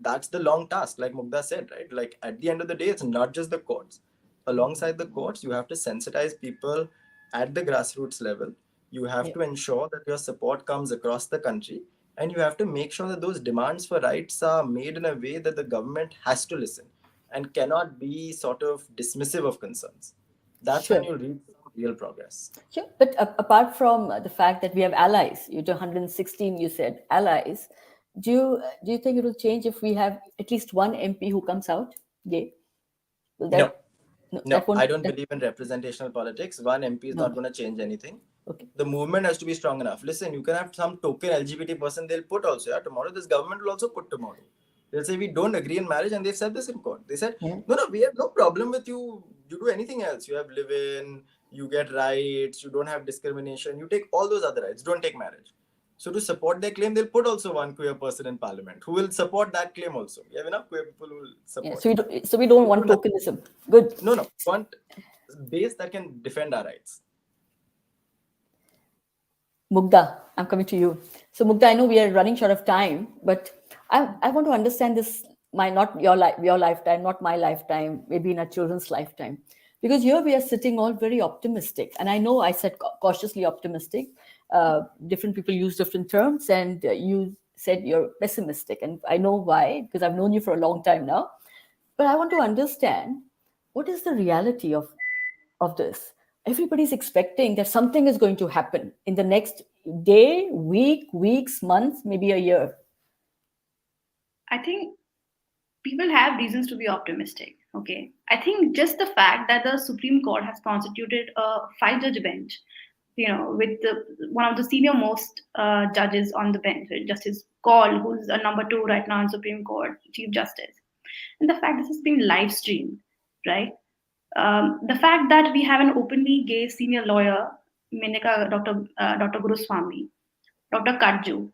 that's the long task, like Mugdha said, right? Like at the end of the day, it's not just the courts. Alongside the courts, you have to sensitize people at the grassroots level. You have to ensure that your support comes across the country, and you have to make sure that those demands for rights are made in a way that the government has to listen and cannot be sort of dismissive of concerns. That's when you'll reach real progress. Sure. But apart from the fact that we have allies, you do 116, you said allies, do you think it will change if we have at least one MP who comes out gay? No, I don't believe in representational politics. One MP is not going to change anything. Okay. The movement has to be strong enough. Listen, you can have some token LGBT person they'll put also. Yeah, tomorrow this government will also put tomorrow. They'll say we don't agree in marriage, and they've said this in court. They said, no, we have no problem with you. You do anything else. You have live-in, you get rights, you don't have discrimination. You take all those other rights. Don't take marriage. So to support their claim, they'll put also one queer person in parliament who will support that claim also. We have enough queer people who will support. Yeah, so we don't want tokenism. Good. No. We want base that can defend our rights. Mugdha, I'm coming to you. So Mugdha, I know we are running short of time, but I want to understand this, not your lifetime, not my lifetime, maybe in our children's lifetime. Because here we are sitting all very optimistic. And I know I said cautiously optimistic. Different people use different terms, and you said you're pessimistic. And I know why, because I've known you for a long time now. But I want to understand, what is the reality of this? Everybody's expecting that something is going to happen in the next day, weeks, months, maybe a year. I think people have reasons to be optimistic. Okay. I think just the fact that the Supreme Court has constituted a 5-judge bench, with one of the senior most judges on the bench, Justice Kaul, who's a number 2 right now in Supreme Court, Chief Justice. And the fact this is being live streamed, right? The fact that we have an openly gay senior lawyer, Dr. Guruswamy, Dr. Kajju,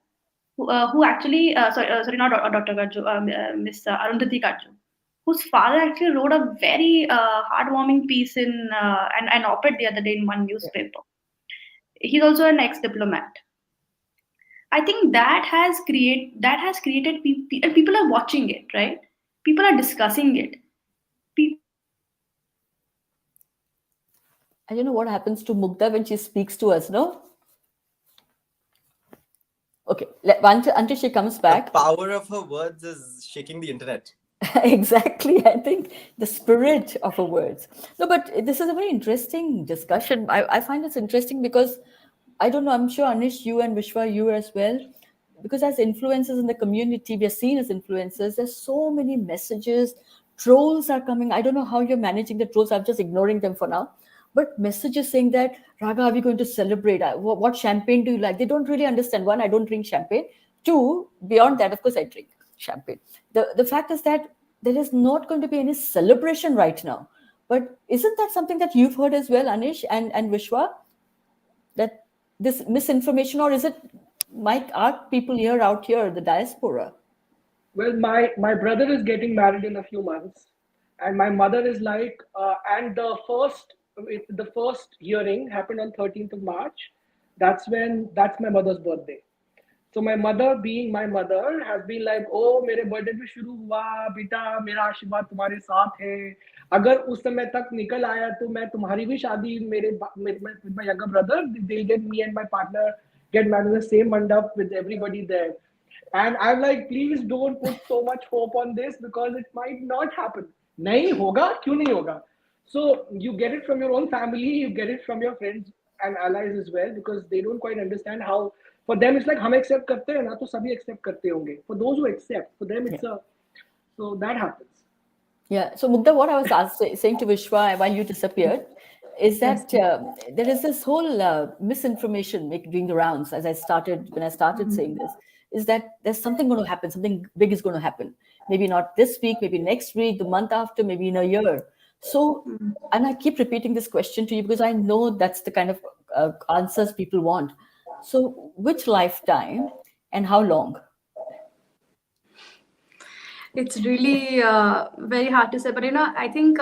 who actually, sorry, not Dr. Kajju, Miss Arundhati Kajju, whose father actually wrote a very heartwarming piece in an op-ed the other day in one newspaper. He's also an ex-diplomat. I think that has created people, and people are watching it, right? People are discussing it. I don't know what happens to Mugdha when she speaks to us, no? Okay, until she comes back. The power of her words is shaking the internet. Exactly. I think the spirit of her words. No, but this is a very interesting discussion. I find this interesting because, I don't know, I'm sure Anish, you and Vishwa, you as well, because as influencers in the community, we are seen as influencers. There's so many messages. Trolls are coming. I don't know how you're managing the trolls. I'm just ignoring them for now. But messages saying that, Raga, are we going to celebrate? What champagne do you like? They don't really understand. One, I don't drink champagne. Two, beyond that, of course, I drink champagne. The fact is that there is not going to be any celebration right now. But isn't that something that you've heard as well, Anish and Vishwa? That this misinformation, or is it our people out here, the diaspora? Well, my brother is getting married in a few months. And my mother is like, and the first hearing happened on 13th of March. That's my mother's birthday. So my mother, being my mother, has been like, oh, मेरे birthday भी शुरू हुआ बेटा, मेरा आशीर्वाद तुम्हारे साथ है. अगर उस समय तक निकल आया तो मैं तुम्हारी भी शादी with my younger brother, they'll get me and my partner get married in the same mandap with everybody there. And I'm like, please don't put so much hope on this because it might not happen. नहीं होगा, क्यों नहीं होगा? So you get it from your own family, you get it from your friends and allies as well, because they don't quite understand how. For them it's like हम accept करते हैं ना तो सभी accept करते होंगे. For those who accept, for them it's so that happens. Yeah. So Mugdha, what I was saying to Vishwa while you disappeared is that there is this whole misinformation doing the rounds. When I started saying this, is that there's something going to happen, something big is going to happen. Maybe not this week, maybe next week, the month after, maybe in a year. So, and I keep repeating this question to you because I know that's the kind of answers people want. So, which lifetime and how long? It's really very hard to say, but I think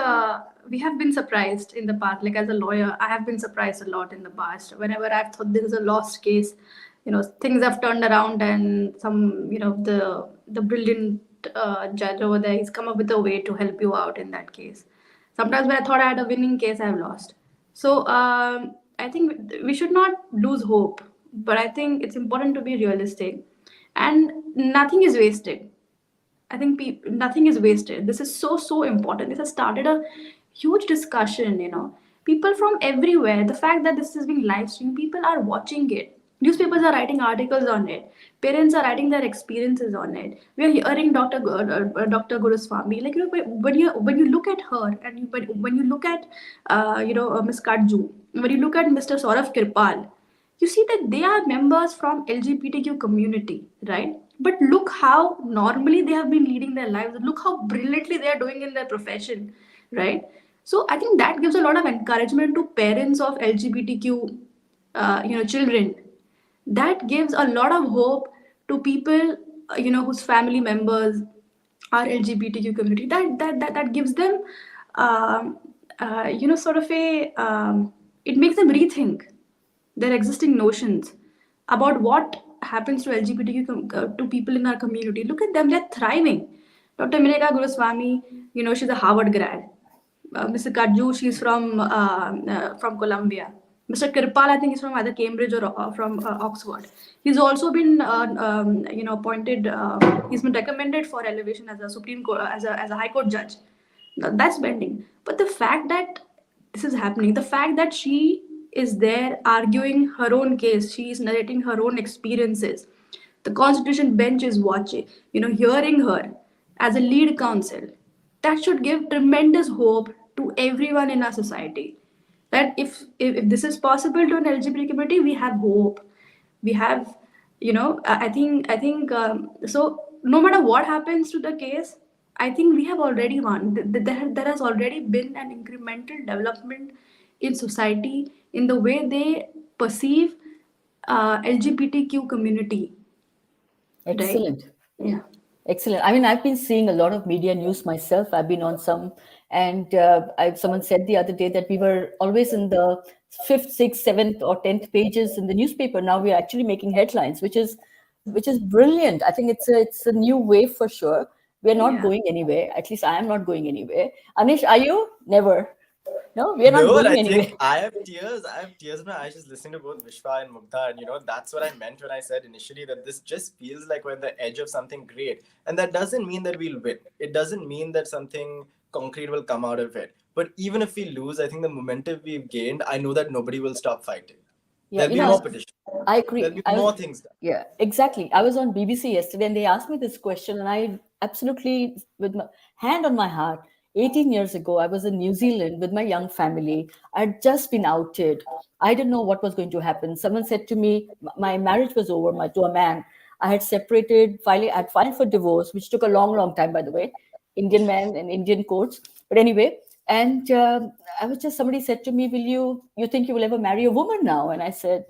we have been surprised in the past. Like as a lawyer, I have been surprised a lot in the past. Whenever I've thought this is a lost case, things have turned around, and some, the brilliant judge over there, he's come up with a way to help you out in that case. Sometimes when I thought I had a winning case, I've lost. So I think we should not lose hope, but I think it's important to be realistic, and nothing is wasted. I think nothing is wasted. This is so important. This has started a huge discussion. People from everywhere. The fact that this is being live streamed, people are watching it. Newspapers are writing articles on it. Parents are writing their experiences on it. We are hearing Dr. Guruswamy. Like when you look at her, and when you look at Ms. Kadju, when you look at Mr. Saurav Kirpal, you see that they are members from LGBTQ community, right? But look how normally they have been leading their lives. Look how brilliantly they are doing in their profession, right? So I think that gives a lot of encouragement to parents of LGBTQ, children. That gives a lot of hope to people, whose family members are LGBTQ community. That gives them, sort of it makes them rethink their existing notions about what happens to LGBTQ to people in our community. Look at them; they're thriving. Dr. Mineka Guruswamy, she's a Harvard grad. Mr. Kadju, she's from Columbia. Mr. Kirpal, I think, is from either Cambridge or from Oxford. He's also been, appointed. He's been recommended for elevation as a Supreme Court, as a High Court judge. Now, that's bending. But the fact that this is happening, the fact that she is there arguing her own case, she is narrating her own experiences. The Constitution bench is watching, hearing her as a lead counsel. That should give tremendous hope to everyone in our society. That if this is possible to an LGBT community, we have hope. We have, I think so. No matter what happens to the case, I think we have already won. There has already been an incremental development in society in the way they perceive LGBTQ community. Excellent. Right? Yeah. Excellent. I mean, I've been seeing a lot of media news myself. I've been on some, and someone said the other day that we were always in the 5th, 6th, 7th, or 10th pages in the newspaper. Now we're actually making headlines, which is brilliant. I think it's a new wave for sure. We're not going anywhere. At least I am not going anywhere. Anish, are you? Never. No, we're not going anywhere. Think I have tears in my eyes just listening to both Vishwa and Mugdha. And that's what I meant when I said initially that this just feels like we're at the edge of something great. And that doesn't mean that we'll win. It doesn't mean that something concrete will come out of it. But even if we lose, I think the momentum we've gained, I know that nobody will stop fighting. Yeah, There'll be more petitions. I agree. There'll be more things done. Yeah, exactly. I was on BBC yesterday and they asked me this question, and I absolutely, with my hand on my heart, 18 years ago, I was in New Zealand with my young family. I'd just been outed. I didn't know what was going to happen. Someone said to me, my marriage was over to a man. I had separated, I'd filed for divorce, which took a long, long time, by the way, Indian man and Indian courts. But anyway, and somebody said to me, you think you will ever marry a woman now? And I said,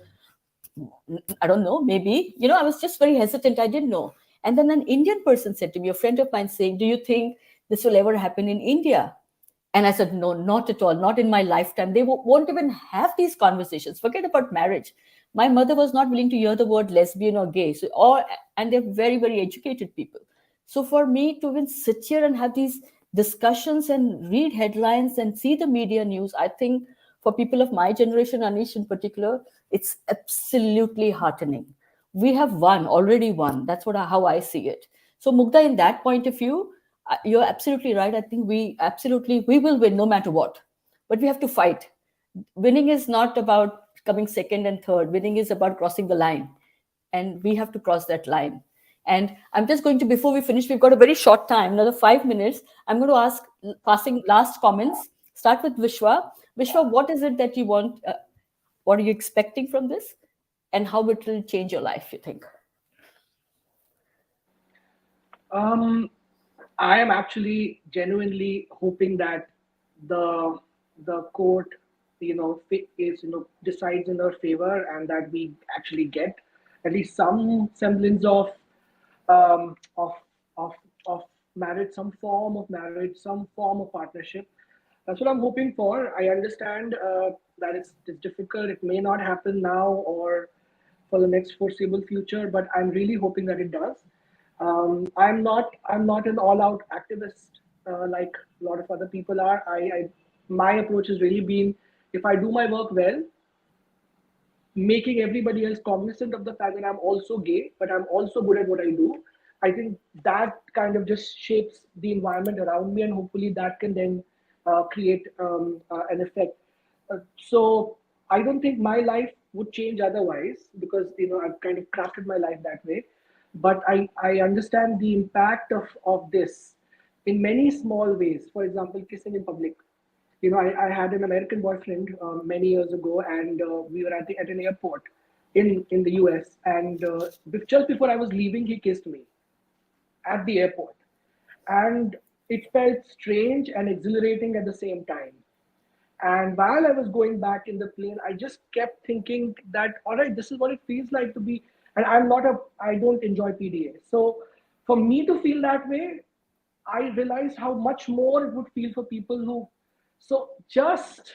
I don't know, maybe. I was just very hesitant. I didn't know. And then an Indian person said to me, a friend of mine saying, do you think this will ever happen in India? And I said, no, not at all, not in my lifetime. They won't even have these conversations. Forget about marriage. My mother was not willing to hear the word lesbian or gay. And they're very, very educated people. So for me to even sit here and have these discussions and read headlines and see the media news, I think for people of my generation, Anish in particular, it's absolutely heartening. We have already won. That's how I see it. So Mugdha, in that point of view, you're absolutely right. I think we will win no matter what, but we have to fight. Winning is not about coming second and third. Winning is about crossing the line, and we have to cross that line. And I'm just going to, before we finish, we've got a very short time, another 5 minutes. I'm going to ask passing last comments. Start with Vishwa. Vishwa, what is it that you want? What are you expecting from this, and how it will change your life, you think? I am actually genuinely hoping that the the court, is decides in our favor, and that we actually get at least some semblance um, of of of marriage, some form of marriage, some form of partnership. That's what I'm hoping for. I understand that it's difficult. It may not happen now or for the next foreseeable future, but I'm really hoping that it does. I'm not an all-out activist like a lot of other people are. My approach has really been, if I do my work well, making everybody else cognizant of the fact that I'm also gay, but I'm also good at what I do. I think that kind of just shapes the environment around me, and hopefully that can then create an effect. So I don't think my life would change otherwise, because I've kind of crafted my life that way. But I understand the impact of this in many small ways. For example, kissing in public. I had an American boyfriend many years ago, and we were at an airport in the US, and just before I was leaving, he kissed me at the airport, and it felt strange and exhilarating at the same time. And while I was going back in the plane, I just kept thinking that, all right, this is what it feels like to be. And I don't enjoy PDA. So for me to feel that way, I realized how much more it would feel for people who. So just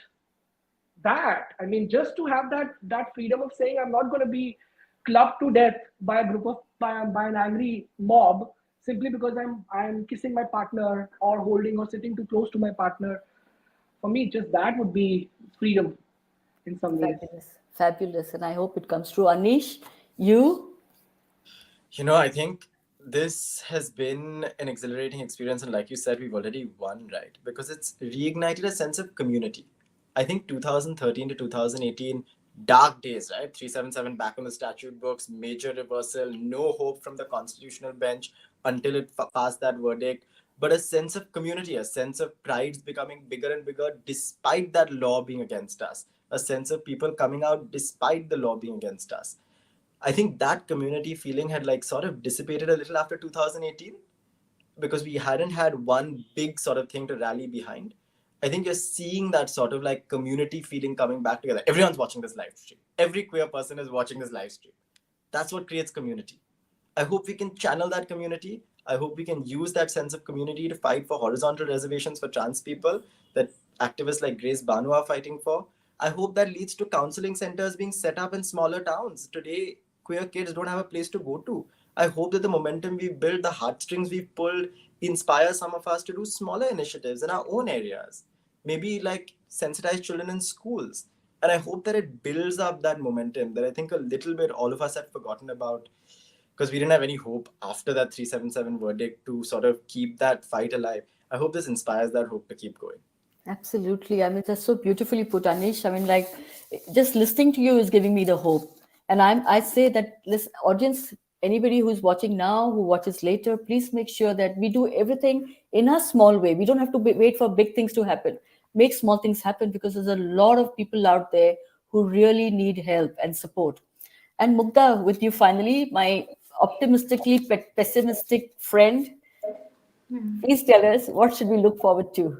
that, I mean, just to have that freedom of saying, I'm not going to be clubbed to death by a group of by an angry mob simply because I'm kissing my partner or holding or sitting too close to my partner. For me, just that would be freedom in some ways. Fabulous, fabulous, and I hope it comes true. Anish, you? I think this has been an exhilarating experience, and like you said, we've already won, right? Because it's reignited a sense of community. I think 2013 to 2018, dark days, right? 377 back on the statute books, major reversal, no hope from the constitutional bench until it passed that verdict. But a sense of community, a sense of pride's becoming bigger and bigger despite that law being against us, a sense of people coming out despite the law being against us. I think that community feeling had like sort of dissipated a little after 2018 because we hadn't had one big sort of thing to rally behind. I think you're seeing that sort of like community feeling coming back together. Everyone's watching this live stream. Every queer person is watching this live stream. That's what creates community. I hope we can channel that community. I hope we can use that sense of community to fight for horizontal reservations for trans people that activists like Grace Banu are fighting for. I hope that leads to counseling centers being set up in smaller towns. Today, queer kids don't have a place to go to. I hope that the momentum we've built, the heartstrings we've pulled, inspire some of us to do smaller initiatives in our own areas. Maybe like sensitize children in schools. And I hope that it builds up that momentum that I think a little bit all of us have forgotten about because we didn't have any hope after that 377 verdict to sort of keep that fight alive. I hope this inspires that hope to keep going. Absolutely. I mean, that's so beautifully put, Anish. I mean, like, just listening to you is giving me the hope. And I say that, this audience, anybody who's watching now, who watches later, please make sure that we do everything in a small way. We don't have to wait for big things to happen. Make small things happen, because there's a lot of people out there who really need help and support. And Mugdha, with you finally, my optimistically pessimistic friend, please tell us, what should we look forward to?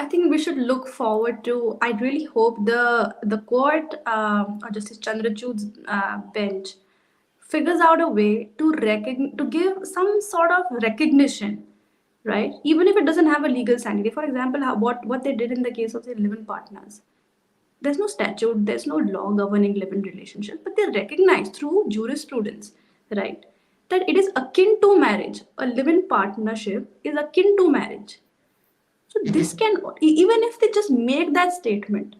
I think we should look forward to. I really hope the court or Justice Chandrachud's bench figures out a way to to give some sort of recognition right? Even if it doesn't have a legal sanctity. For example, what they did in the case of the live-in partners. There's no statute, there's no law governing live-in relationship, but they recognize through jurisprudence, right, that it is akin to marriage. A live-in partnership is akin to marriage. So this can, even if they just make that statement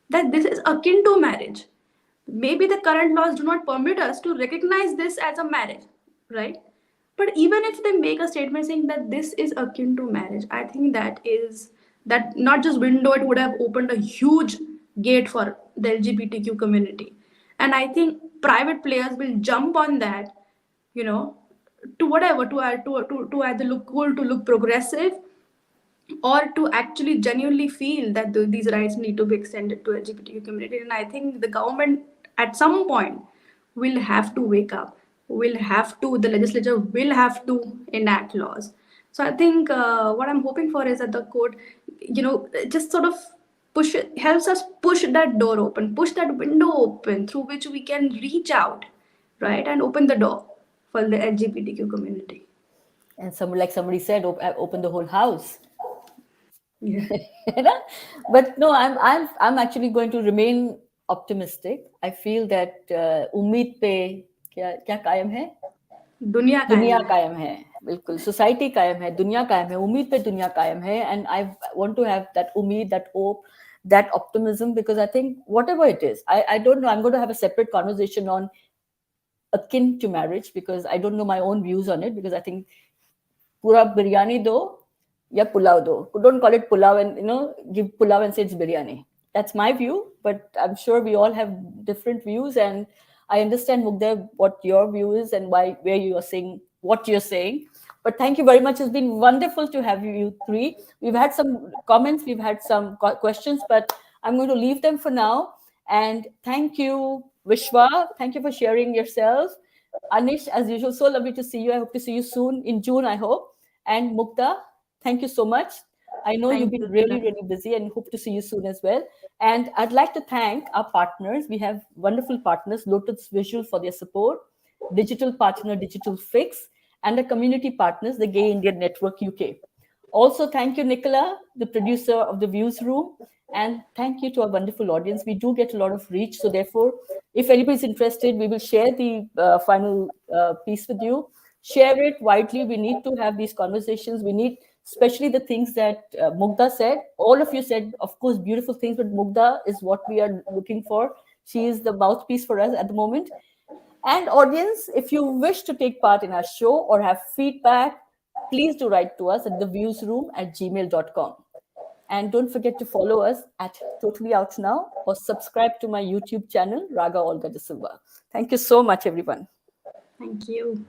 that this is akin to marriage, maybe the current laws do not permit us to recognize this as a marriage, right? But even if they make a statement saying that this is akin to marriage, I think that not just window, it would have opened a huge gate for the LGBTQ community. And I think private players will jump on that, you know, to whatever, to either look cool, to look progressive, or to actually genuinely feel that these rights need to be extended to LGBTQ community. And I think the government at some point will have to wake up, the legislature will have to enact laws. So I think what I'm hoping for is that the court, just sort of helps us push that door open, push that window open through which we can reach out, right, and open the door for the LGBTQ community. And somebody said, open the whole house. Yeah. But no, I'm actually going to remain optimistic. I feel that उम्मीद पे क्या कायम है? दुनिया कायम है, बिल्कुल. Society कायम है, दुनिया कायम है, उम्मीद पे दुनिया कायम है. And I want to have that उम्मीद, that hope, that optimism, because I think whatever it is, I don't know. I'm going to have a separate conversation on akin to marriage, because I don't know my own views on it, because I think pura biryani do ya pulao do. Don't call it pulao and give pulao and say it's biryani. That's my view, but I'm sure we all have different views, and I understand, Mugdha, what your view is and where you are saying what you're saying. But thank you very much. It's been wonderful to have you three. We've had some comments, we've had some questions, but I'm going to leave them for now. And thank you, Vishwa. Thank you for sharing yourself. Anish, as usual, so lovely to see you. I hope to see you soon in June, I hope. And Mugdha, thank you so much. I know you've been really, really busy, and hope to see you soon as well. And I'd like to thank our partners. We have wonderful partners, Lotus Visual for their support, digital partner, Digital Fix, and the community partners, the Gay Indian Network UK. Also, thank you, Nicola, the producer of the Views Room. And thank you to our wonderful audience. We do get a lot of reach. So therefore, if anybody's interested, we will share the final piece with you. Share it widely. We need to have these conversations. We need, especially the things that Mugdha said. All of you said, of course, beautiful things, but Mugdha is what we are looking for. She is the mouthpiece for us at the moment. And audience, if you wish to take part in our show or have feedback, please do write to us at theviewsroom@gmail.com. And don't forget to follow us at Totally Out Now, or subscribe to my YouTube channel, Raga Olga de Silva. Thank you so much, everyone. Thank you.